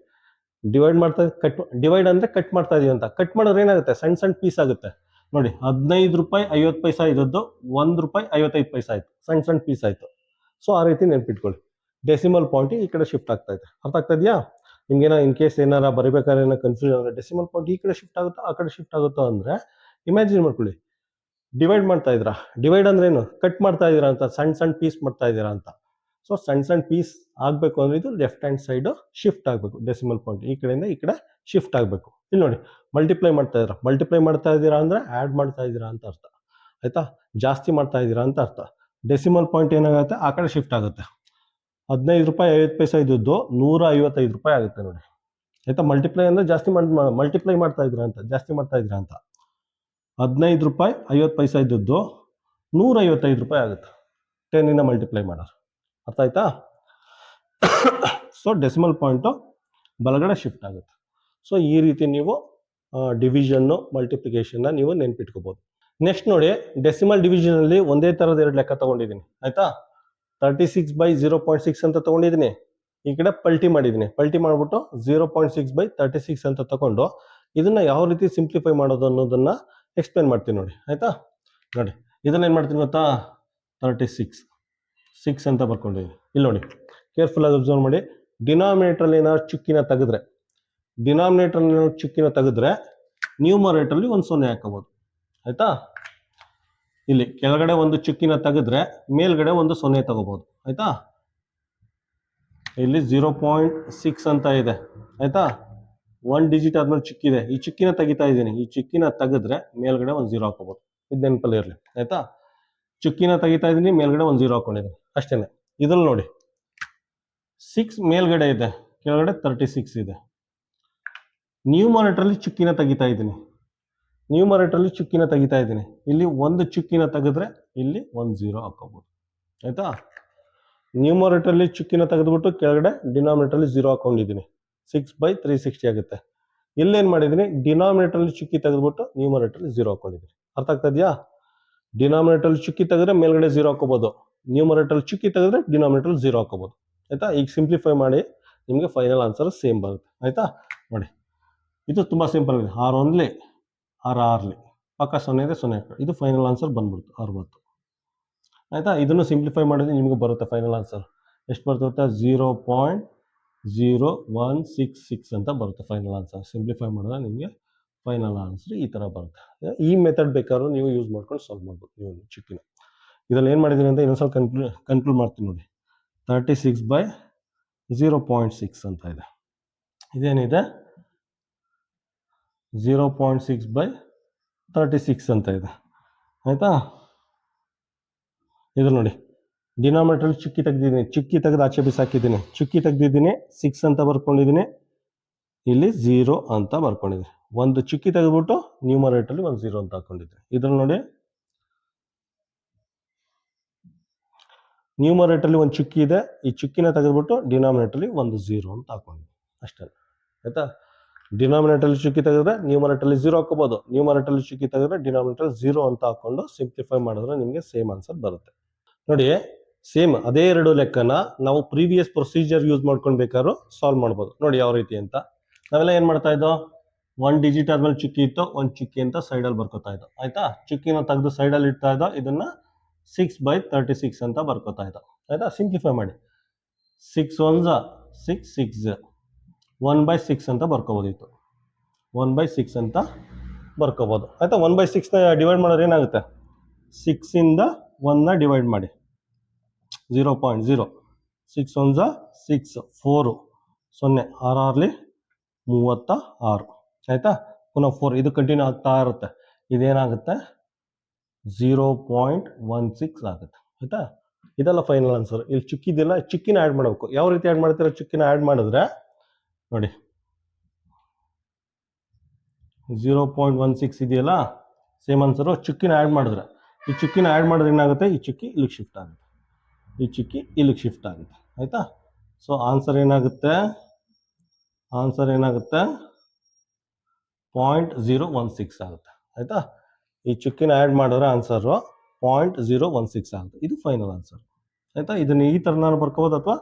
ಡಿವೈಡ್ ಮಾಡ್ತಾ ಡಿವೈಡ್ ಅಂದರೆ ಕಟ್ ಮಾಡ್ತಾ ಇದೀವಿ ಅಂತ. ಕಟ್ ಮಾಡಿದ್ರೆ ಏನಾಗುತ್ತೆ? ಸಣ್ಣ ಸಣ್ಣ ಪೀಸ್ ಆಗುತ್ತೆ ನೋಡಿ. 15 ರೂಪಾಯಿ 50 ಪೈಸಾ ಇದ್ದದ್ದು 1 ರೂಪಾಯಿ 55 ಪೈಸಾ ಆಯಿತು, ಸಣ್ಣ ಸಣ್ಣ ಪೀಸ್ ಆಯಿತು. ಸೊ ಆ ರೀತಿ ನೆನ್ಪಿಟ್ಕೊಳ್ಳಿ. ಡೆಸಿಮಲ್ ಪಾಯಿಂಟ್ ಈ ಕಡೆ ಶಿಫ್ಟ್ ಆಗ್ತಾ ಇದೆ. ಅರ್ಥ ಆಗ್ತಾ ಇದೆಯಾ? ನಿಮ್ಗೇನೋ ಇನ್ ಕೇಸ್ ಏನಾರ ಬರೀಬೇಕಾದ್ರೆ ಏನೋ ಕನ್ಫ್ಯೂಷನ್ ಅಂದರೆ ಡೆಸಿಮಲ್ ಪಾಯಿಂಟ್ ಈ ಕಡೆ ಶಿಫ್ಟ್ ಆಗುತ್ತೋ ಆ ಕಡೆ ಶಿಫ್ಟ್ ಆಗುತ್ತೋ ಅಂದರೆ ಇಮ್ಯಾಜಿನ್ ಮಾಡ್ಕೊಳ್ಳಿ. ಡಿವೈಡ್ ಮಾಡ್ತಾ ಇದ್ದೀರಾ, ಡಿವೈಡ್ ಅಂದ್ರೆ ಏನು? ಕಟ್ ಮಾಡ್ತಾ ಇದ್ದೀರಾ ಅಂತ, ಸಣ್ಣ ಸಣ್ಣ ಪೀಸ್ ಮಾಡ್ತಾ ಇದ್ದೀರಾ ಅಂತ. ಸೊ ಸಣ್ಣ ಸಣ್ಣ ಪೀಸ್ ಆಗಬೇಕು ಅಂದರೆ ಇದು ಲೆಫ್ಟ್ ಹ್ಯಾಂಡ್ ಸೈಡು ಶಿಫ್ಟ್ ಆಗಬೇಕು. ಡೆಸಿಮಲ್ ಪಾಯಿಂಟ್ ಈ ಕಡೆಯಿಂದ ಈ ಕಡೆ ಶಿಫ್ಟ್ ಆಗಬೇಕು. ಇಲ್ಲಿ ನೋಡಿ ಮಲ್ಟಿಪ್ಲೈ ಮಾಡ್ತಾ ಇದ್ದೀರಾ ಅಂದರೆ ಆ್ಯಡ್ ಮಾಡ್ತಾ ಇದ್ದೀರಾ ಅಂತ ಅರ್ಥ ಆಯಿತಾ. ಜಾಸ್ತಿ ಮಾಡ್ತಾ ಇದ್ದೀರಾ ಅಂತ ಅರ್ಥ. ಡೆಸಿಮಲ್ ಪಾಯಿಂಟ್ ಏನಾಗುತ್ತೆ? ಆ ಕಡೆ ಶಿಫ್ಟ್ ಆಗುತ್ತೆ. 15 ರೂಪಾಯಿ 50 ಪೈಸಾ ಇದ್ದದ್ದು 155 ರೂಪಾಯಿ ಆಗುತ್ತೆ ನೋಡಿ ಆಯಿತಾ. ಮಲ್ಟಿಪ್ಲೈ ಅಂದರೆ ಜಾಸ್ತಿ ಮಲ್ಟಿಪ್ಲೈ ಮಾಡ್ತಾ ಇದ್ದೀರಾ ಅಂತ, ಜಾಸ್ತಿ ಮಾಡ್ತಾ ಇದ್ದೀರಾ ಅಂತ. 15 ರೂಪಾಯಿ 50 ಪೈಸಾ ಇದ್ದದ್ದು 155 ರೂಪಾಯಿ ಆಗುತ್ತೆ 10ಇಂದ ಮಲ್ಟಿಪ್ಲೈ ಮಾಡೋರು ಅರ್ಥ ಆಯ್ತಾ? ಸೊ ಡೆಸಿಮಲ್ ಪಾಯಿಂಟು ಬಲಗಡೆ ಶಿಫ್ಟ್ ಆಗುತ್ತೆ. ಸೊ ಈ ರೀತಿ ನೀವು ಡಿವಿಷನ್ನು ಮಲ್ಟಿಪ್ಲಿಕೇಶನ್ನ ನೀವು ನೆನ್ಪಿಟ್ಕೋಬೋದು. ನೆಕ್ಸ್ಟ್ ನೋಡಿ, ಡೆಸಿಮಲ್ ಡಿವಿಷನಲ್ಲಿ ಒಂದೇ ಥರದ ಎರಡು ಲೆಕ್ಕ ತೊಗೊಂಡಿದ್ದೀನಿ ಆಯಿತಾ. 36/0.6 ಅಂತ ತೊಗೊಂಡಿದ್ದೀನಿ. ಈ ಕಡೆ ಪಲ್ಟಿ ಮಾಡಿದ್ದೀನಿ. ಪಲ್ಟಿ ಮಾಡಿಬಿಟ್ಟು 0.6/36 ಅಂತ ತಗೊಂಡು ಇದನ್ನು ಯಾವ ರೀತಿ ಸಿಂಪ್ಲಿಫೈ ಮಾಡೋದು ಅನ್ನೋದನ್ನು ಎಕ್ಸ್ಪ್ಲೇನ್ ಮಾಡ್ತೀನಿ ನೋಡಿ ಆಯಿತಾ. ನೋಡಿ ಇದನ್ನು ಏನು ಮಾಡ್ತೀನಿ ಗೊತ್ತಾ, 36 ಅಂತ ಬರ್ಕೊಂಡಿದ್ದೀನಿ. ಇಲ್ಲಿ ನೋಡಿ ಕೇರ್ಫುಲ್ಲಾಗಿ ಅಬ್ಸರ್ವ್ ಮಾಡಿ. ಡಿನಾಮಿನೇಟ್ರಲ್ಲಿ ಏನಾದ್ರು ಚುಕ್ಕಿನ ತೆಗೆದ್ರೆ ನ್ಯೂಮರೇಟ್ರಲ್ಲಿ ಒಂದು 0 ಹಾಕೋಬೋದು ಆಯಿತಾ. ಇಲ್ಲಿ ಕೆಳಗಡೆ ಒಂದು ಚುಕ್ಕಿನ ತೆಗೆದ್ರೆ ಮೇಲ್ಗಡೆ ಒಂದು 0 ತಗೋಬೋದು ಆಯಿತಾ. ಇಲ್ಲಿ 0.6 ಅಂತ ಇದೆ ಆಯಿತಾ. 1 ಡಿಜಿಟ್ ಆದ್ಮೇಲೆ ಚುಕ್ಕಿದೆ. ಈ ಚುಕ್ಕಿನ ತೆಗಿತಾ ಇದ್ದೀನಿ. ಈ ಚುಕ್ಕಿನ ತೆಗೆದ್ರೆ ಮೇಲ್ಗಡೆ ಒಂದು 0 ಹಾಕೋಬೋದು. ಇದು ನೆನಪಲ್ಲಿ ಇರಲಿ ಆಯಿತಾ. ಚುಕ್ಕಿನ ತೆಗಿತಾ ಇದ್ದೀನಿ, ಮೇಲ್ಗಡೆ ಒಂದು 0 ಹಾಕೊಂಡಿದ್ದೀನಿ ಅಷ್ಟೇ. ಇದ್ರಲ್ಲಿ ನೋಡಿ 6 ಮೇಲ್ಗಡೆ ಇದೆ, ಕೆಳಗಡೆ 36 ಇದೆ. ನ್ಯೂಮರೇಟ್ರಲ್ಲಿ ಚುಕ್ಕಿನ ತೆಗಿತಾ ಇದ್ದೀನಿ. ಇಲ್ಲಿ ಒಂದು ಚುಕ್ಕಿನ ತೆಗೆದ್ರೆ ಇಲ್ಲಿ ಒಂದು 0 ಹಾಕೋಬೋದು ಆಯಿತಾ. ನ್ಯೂಮರೇಟ್ರಲ್ಲಿ ಚುಕ್ಕಿನ ತೆಗೆದ್ಬಿಟ್ಟು ಕೆಳಗಡೆ ಡಿನಾಮಿನೇಟ್ರಲ್ಲಿ 0 ಹಾಕೊಂಡಿದ್ದೀನಿ. 6/360 ಆಗುತ್ತೆ. ಇಲ್ಲೇನು ಮಾಡಿದ್ದೀನಿ, ಡಿನಾಮಿನೇಟ್ರಲ್ಲಿ ಚುಕ್ಕಿ ತೆಗೆದ್ಬಿಟ್ಟು ನ್ಯೂಮರೇಟ್ರಲ್ಲಿ 0 ಹಾಕೊಂಡಿದ್ದೀನಿ. ಅರ್ಥ ಆಗ್ತಾ ಇದೆಯಾ? ಡಿನಾಮಿನೇಟ್ರಲ್ಲಿ ಚುಕ್ಕಿ ತೆಗೆದ್ರೆ ಮೇಲ್ಗಡೆ 0 ಹಾಕೋಬೋದು, ನ್ಯೂಮರೇಟ್ರಲ್ಲಿ ಚುಕ್ಕಿ ತೆಗೆದ್ರೆ ಡಿನಾಮಿನೇಟ್ರಲ್ಲಿ 0 ಹಾಕೋಬೋದು ಆಯಿತಾ. ಈಗ ಸಿಂಪ್ಲಿಫೈ ಮಾಡಿ ನಿಮಗೆ ಫೈನಲ್ ಆನ್ಸರ್ ಸೇಮ್ ಬರುತ್ತೆ ಆಯಿತಾ. ನೋಡಿ ಇದು ತುಂಬ ಸಿಂಪಲ್ ಇದೆ. 6 1 6 6 ಪಕ್ಕ 0 ಇದೆ, 0 ಇದು ಫೈನಲ್ ಆನ್ಸರ್ ಬಂದ್ಬಿಡ್ತು 60 ಆಯಿತಾ. ಇದನ್ನು ಸಿಂಪ್ಲಿಫೈ ಮಾಡಿದ್ರೆ ನಿಮಗೆ ಬರುತ್ತೆ ಫೈನಲ್ ಆನ್ಸರ್. ಎಷ್ಟು ಬರುತ್ತೆ? 0.0166 ಅಂತ ಬರುತ್ತೆ ಫೈನಲ್ ಆನ್ಸರ್. ಸಿಂಪ್ಲಿಫೈ ಮಾಡಿದ್ರೆ ನಿಮಗೆ ಫೈನಲ್ ಆನ್ಸರ್ ಈ ಥರ ಬರುತ್ತೆ. ಈ ಮೆಥಡ್ ಬೇಕಾದ್ರೂ ನೀವು ಯೂಸ್ ಮಾಡ್ಕೊಂಡು ಸಾಲ್ವ್ ಮಾಡ್ಬೋದು ನೀವು ಚಿಕ್ಕಿನ. ಇದರಲ್ಲಿ ಏನು ಮಾಡಿದ್ದೀನಿ ಅಂತ ಇನ್ನೊಂದ್ಸಲ ಕನ್ಕ್ಲೂಡ್ ಮಾಡ್ತೀನಿ ನೋಡಿ. 36/0.6 ಅಂತ ಇದೆ. ಇದೇನಿದೆ 0.6/36 ಅಂತ ಇದೆ ಆಯಿತಾ. ಇದು ನೋಡಿ ಡಿನಾಮಿನೇಟರ್ ಚುಕ್ಕಿ ತೆಗೆದು ಆಚೆ ಬಿಸಾಕಿದ್ದೀನಿ. ಚುಕ್ಕಿ ತೆಗೆದಿದ್ದೀನಿ, 6 ಅಂತ ಬರ್ಕೊಂಡಿದ್ದೀನಿ. ಇಲ್ಲಿ 0 ಅಂತ ಬರ್ಕೊಂಡಿದ್ದೀನಿ. ಒಂದು ಚುಕ್ಕಿ ತೆಗೆದ್ಬಿಟ್ಟು ನ್ಯೂಮರೇಟರ್ಲಿ ಒಂದು 0 ಅಂತ ಹಾಕೊಂಡಿದ್ದೀನಿ. ಇದ್ರಲ್ಲಿ ನೋಡಿ ನ್ಯೂಮರೇಟರ್ಲಿ ಒಂದು ಚುಕ್ಕಿ ಇದೆ. ಈ ಚುಕ್ಕಿನ ತೆಗೆದ್ಬಿಟ್ಟು ಡಿನಾಮಿನೇಟರ್ಲಿ ಒಂದು 0 ಅಂತ ಹಾಕೊಂಡಿದ್ದೀನಿ ಅಷ್ಟೇ ಆಯಿತಾ. ಡಿನಾಮಿನೇಟರ್ಲಿ ಚುಕ್ಕಿ ತೆಗೆದ್ರೆ ನ್ಯೂಮರೇಟರ್ಲಿ 0 ಹಾಕೋಬೋದು. ನ್ಯೂಮರೇಟರ್ಲಿ ಚುಕ್ಕಿ ತೆಗೆದ್ರೆ ಡಿನಾಮಿನೇಟರ್ 0 ಅಂತ ಹಾಕೊಂಡು ಸಿಂಪ್ಲಿಫೈ ಮಾಡಿದ್ರೆ ನಿಮಗೆ ಸೇಮ್ ಆನ್ಸರ್ ಬರುತ್ತೆ ನೋಡಿ. ಸೇಮ್ ಅದೇ ಎರಡು ಲೆಕ್ಕನ ನಾವು ಪ್ರೀವಿಯಸ್ ಪ್ರೊಸೀಜರ್ ಯೂಸ್ ಮಾಡ್ಕೊಂಡು ಬೇಕಾದ್ರೂ ಸಾಲ್ವ್ ಮಾಡ್ಬೋದು ನೋಡಿ ಯಾವ ರೀತಿ ಅಂತ. ನಾವೆಲ್ಲ ಏನು ಮಾಡ್ತಾ ಇದ್ದೋ, 1 ಡಿಜಿಟ್ ಆದ್ಮೇಲೆ ಚುಕ್ಕಿ ಇತ್ತು, ಒಂದು ಚುಕ್ಕಿ ಅಂತ ಸೈಡಲ್ಲಿ ಬರ್ಕೋತಾ ಇದ್ದೋ ಆಯಿತಾ. ಚುಕ್ಕಿನ ತೆಗೆದು ಸೈಡಲ್ಲಿ ಇಡ್ತಾ ಇದ್ದೋ, ಇದನ್ನು 6/36 ಅಂತ ಬರ್ಕೋತಾ ಇದ್ದೋ ಆಯಿತಾ. ಸಿಂಪ್ಲಿಫೈ ಮಾಡಿ 6 1 6 6 1/6 ಅಂತ ಬರ್ಕೋಬೋದಿತ್ತು. 1/6 ಅಂತ ಬರ್ಕೋಬೋದು ಆಯಿತಾ. 1/6ನ ಡಿವೈಡ್ ಮಾಡೋರು ಏನಾಗುತ್ತೆ, 6ಇಂದ 1ನ ಡಿವೈಡ್ ಮಾಡಿ 0.0. 6 1 6 4 0 6 36 ಆಯಿತಾ. ಪುನಃ 4 ಇದು ಕಂಟಿನ್ಯೂ ಆಗ್ತಾ ಇರುತ್ತೆ. ಇದೇನಾಗುತ್ತೆ 0.16 ಆಗುತ್ತೆ ಆಯಿತಾ. ಇದೆಲ್ಲ ಫೈನಲ್ ಆನ್ಸರ್. ಇಲ್ಲಿ ಚುಕ್ಕಿದೆಲ್ಲ ಚುಕ್ಕಿನ ಆ್ಯಡ್ ಮಾಡಬೇಕು. ಯಾವ ರೀತಿ ಆ್ಯಡ್ ಮಾಡ್ತೀರಾ, ಚುಕ್ಕಿನ ಆ್ಯಡ್ ಮಾಡಿದ್ರೆ ನೋಡಿ 0.16 ಇದೆಯಲ್ಲ ಸೇಮ್ ಆನ್ಸರು. ಚುಕ್ಕಿನ ಆ್ಯಡ್ ಮಾಡಿದ್ರೆ, ಈ ಚುಕ್ಕಿನ ಆ್ಯಡ್ ಮಾಡಿದ್ರೆ ಏನಾಗುತ್ತೆ, ಈ ಚುಕ್ಕಿ ಇಲ್ಲಿಗೆ ಶಿಫ್ಟ್ ಆಗುತ್ತೆ, ಈ ಚುಕ್ಕಿ ಇಲ್ಲಿಗೆ ಶಿಫ್ಟ್ ಆಗುತ್ತೆ ಆಯಿತಾ. ಸೊ ಆನ್ಸರ್ ಏನಾಗುತ್ತೆ 0.016 ಆಗುತ್ತೆ ಆಯಿತಾ. ಈ ಚುಕ್ಕಿನ ಆ್ಯಡ್ ಮಾಡಿದ್ರೆ ಆನ್ಸರು 0.016 ಆಗುತ್ತೆ. ಇದು ಫೈನಲ್ ಆನ್ಸರ್ ಆಯಿತಾ. ಇದನ್ನು ಈ ಥರ ನಾನು ಬರ್ಕೋಬೋದು ಅಥವಾ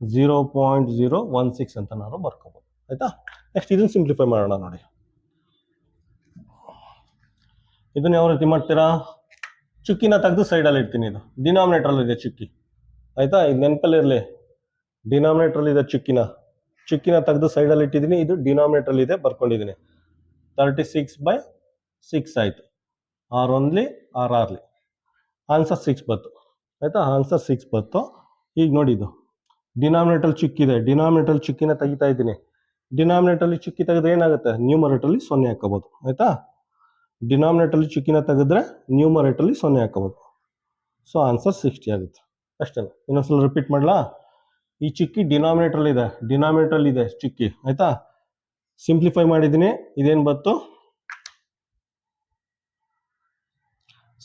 0.016 ಅಂತ ನಾನು ಬರ್ಕೋಬೋದು ಆಯಿತಾ. ನೆಕ್ಸ್ಟ್ ಇದನ್ನು ಸಿಂಪ್ಲಿಫೈ ಮಾಡೋಣ ನೋಡಿ. ಇದನ್ನು ಯಾವ ರೀತಿ ಮಾಡ್ತೀರಾ, ಚುಕ್ಕಿನ ತೆಗೆದು ಸೈಡಲ್ಲಿ ಇಡ್ತೀನಿ. ಇದು ಡಿನಾಮಿನೇಟ್ರಲ್ಲಿ ಇದೆ ಚುಕ್ಕಿ ಆಯಿತಾ. ಇದು ನೆನಪಲ್ಲಿರಲಿ, ಡಿನಾಮಿನೇಟ್ರಲ್ಲಿ ಇದೆ ಚುಕ್ಕಿನ ತೆಗೆದು ಸೈಡಲ್ಲಿ ಇಟ್ಟಿದ್ದೀನಿ. ಇದು ಡಿನಾಮಿನೇಟ್ರಲ್ಲಿ ಇದೆ ಬರ್ಕೊಂಡಿದ್ದೀನಿ. 36/6 ಆಯಿತು. 6 1 6 6 ಆನ್ಸರ್ 6 ಬಂತು ಆಯಿತಾ. ಆನ್ಸರ್ 6 ಬಂತು. ಈಗ ನೋಡಿ ಇದು ಡಿನಾಮಿನೇಟರ್ ಚುಕ್ಕಿದೆ, ಡಿನಾಮಿನೇಟರ್ ಚುಕ್ಕಿನ ತೆಗಿತಾ ಇದ್ದೀನಿ. ಡಿನಾಮಿನೇಟರ್ಲಿ ಚುಕ್ಕಿ ತೆಗೆದ್ರೆ ಏನಾಗುತ್ತೆ, ನ್ಯೂಮರೇಟರ್ಲಿ 0 ಹಾಕೋಬೋದು ಆಯಿತಾ. ಡಿನಾಮಿನೇಟರ್ಲಿ ಚುಕ್ಕಿನ ತೆಗೆದ್ರೆ ನ್ಯೂಮರೇಟರ್ಲಿ 0 ಹಾಕೋಬೋದು. ಸೊ ಆನ್ಸರ್ 60 ಆಗುತ್ತೆ ಅಷ್ಟೇ. ಇನ್ನೊಂದ್ಸಲ ರಿಪೀಟ್ ಮಾಡಲಾ. ಈ ಚುಕ್ಕಿ ಡಿನಾಮಿನೇಟರ್ಲಿ ಇದೆ ಚುಕ್ಕಿ ಆಯಿತಾ. ಸಿಂಪ್ಲಿಫೈ ಮಾಡಿದ್ದೀನಿ. ಇದೇನು ಬಂತು,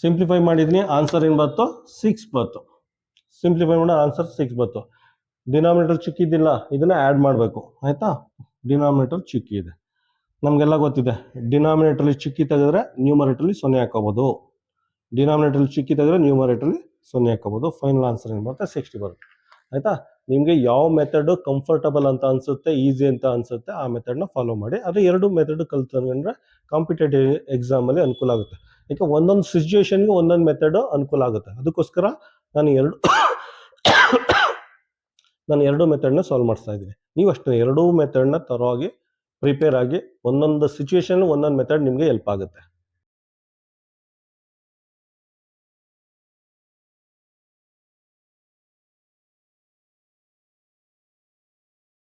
ಸಿಂಪ್ಲಿಫೈ ಮಾಡಿದ್ದೀನಿ. ಆನ್ಸರ್ ಏನು ಬಂತು, 6 ಬಂತು. ಸಿಂಪ್ಲಿಫೈ ಮಾಡೋ ಆನ್ಸರ್ 6 ಬಂತು. ಡಿನಾಮಿನೇಟರ್ ಚಿಕ್ಕಿದ್ದಿಲ್ಲ, ಇದನ್ನ ಆ್ಯಡ್ ಮಾಡಬೇಕು ಆಯಿತಾ. ಡಿನಾಮಿನೇಟರ್ ಚಿಕ್ಕಿ ಇದೆ, ನಮಗೆಲ್ಲ ಗೊತ್ತಿದೆ. ಡಿನಾಮಿನೇಟ್ರಲ್ಲಿ ಚಿಕ್ಕಿ ತೆಗೆದ್ರೆ ನ್ಯೂಮರೇಟ್ರಲ್ಲಿ 0 ಹಾಕೋಬೋದು. ಡಿನಾಮಿನೇಟ್ರಲ್ಲಿ ಚಿಕ್ಕಿ ತೆಗೆದ್ರೆ ನ್ಯೂಮರೇಟ್ರಲ್ಲಿ 0 ಹಾಕೋಬೋದು. ಫೈನಲ್ ಆನ್ಸರ್ ಏನು ಬರುತ್ತೆ 60 ಬರುತ್ತೆ ಆಯಿತಾ. ನಿಮಗೆ ಯಾವ ಮೆಥಡು ಕಂಫರ್ಟಬಲ್ ಅಂತ ಅನಿಸುತ್ತೆ, ಈಸಿ ಅಂತ ಅನಿಸುತ್ತೆ ಆ ಮೆಥಡ್ನ ಫಾಲೋ ಮಾಡಿ. ಆದರೆ ಎರಡು ಮೆಥಡ್ ಕಲ್ತ್ಕೊಂಡ್ರೆ ಕಾಂಪಿಟೇಟಿವ್ ಎಕ್ಸಾಮಲ್ಲಿ ಅನುಕೂಲ ಆಗುತ್ತೆ. ಯಾಕೆ ಒಂದೊಂದು ಸಿಚುವೇಶನ್ಗೆ ಒಂದೊಂದು ಮೆಥಡು ಅನುಕೂಲ ಆಗುತ್ತೆ. ಅದಕ್ಕೋಸ್ಕರ ನಾನು ಎರಡು ಮೆಥಡ್ನ ಸಾಲ್ವ್ ಮಾಡಿಸ್ತಾ ಇದ್ದೀನಿ. ನೀವು ಅಷ್ಟೇ ಎರಡೂ ಮೆಥಡ್ನ ತರೋಗಿ ಪ್ರಿಪೇರ್ ಆಗಿ, ಒಂದೊಂದು ಸಿಚುವೇಶನ್ ಒಂದೊಂದು ಮೆಥಡ್ ನಿಮಗೆ ಹೆಲ್ಪ್ ಆಗುತ್ತೆ.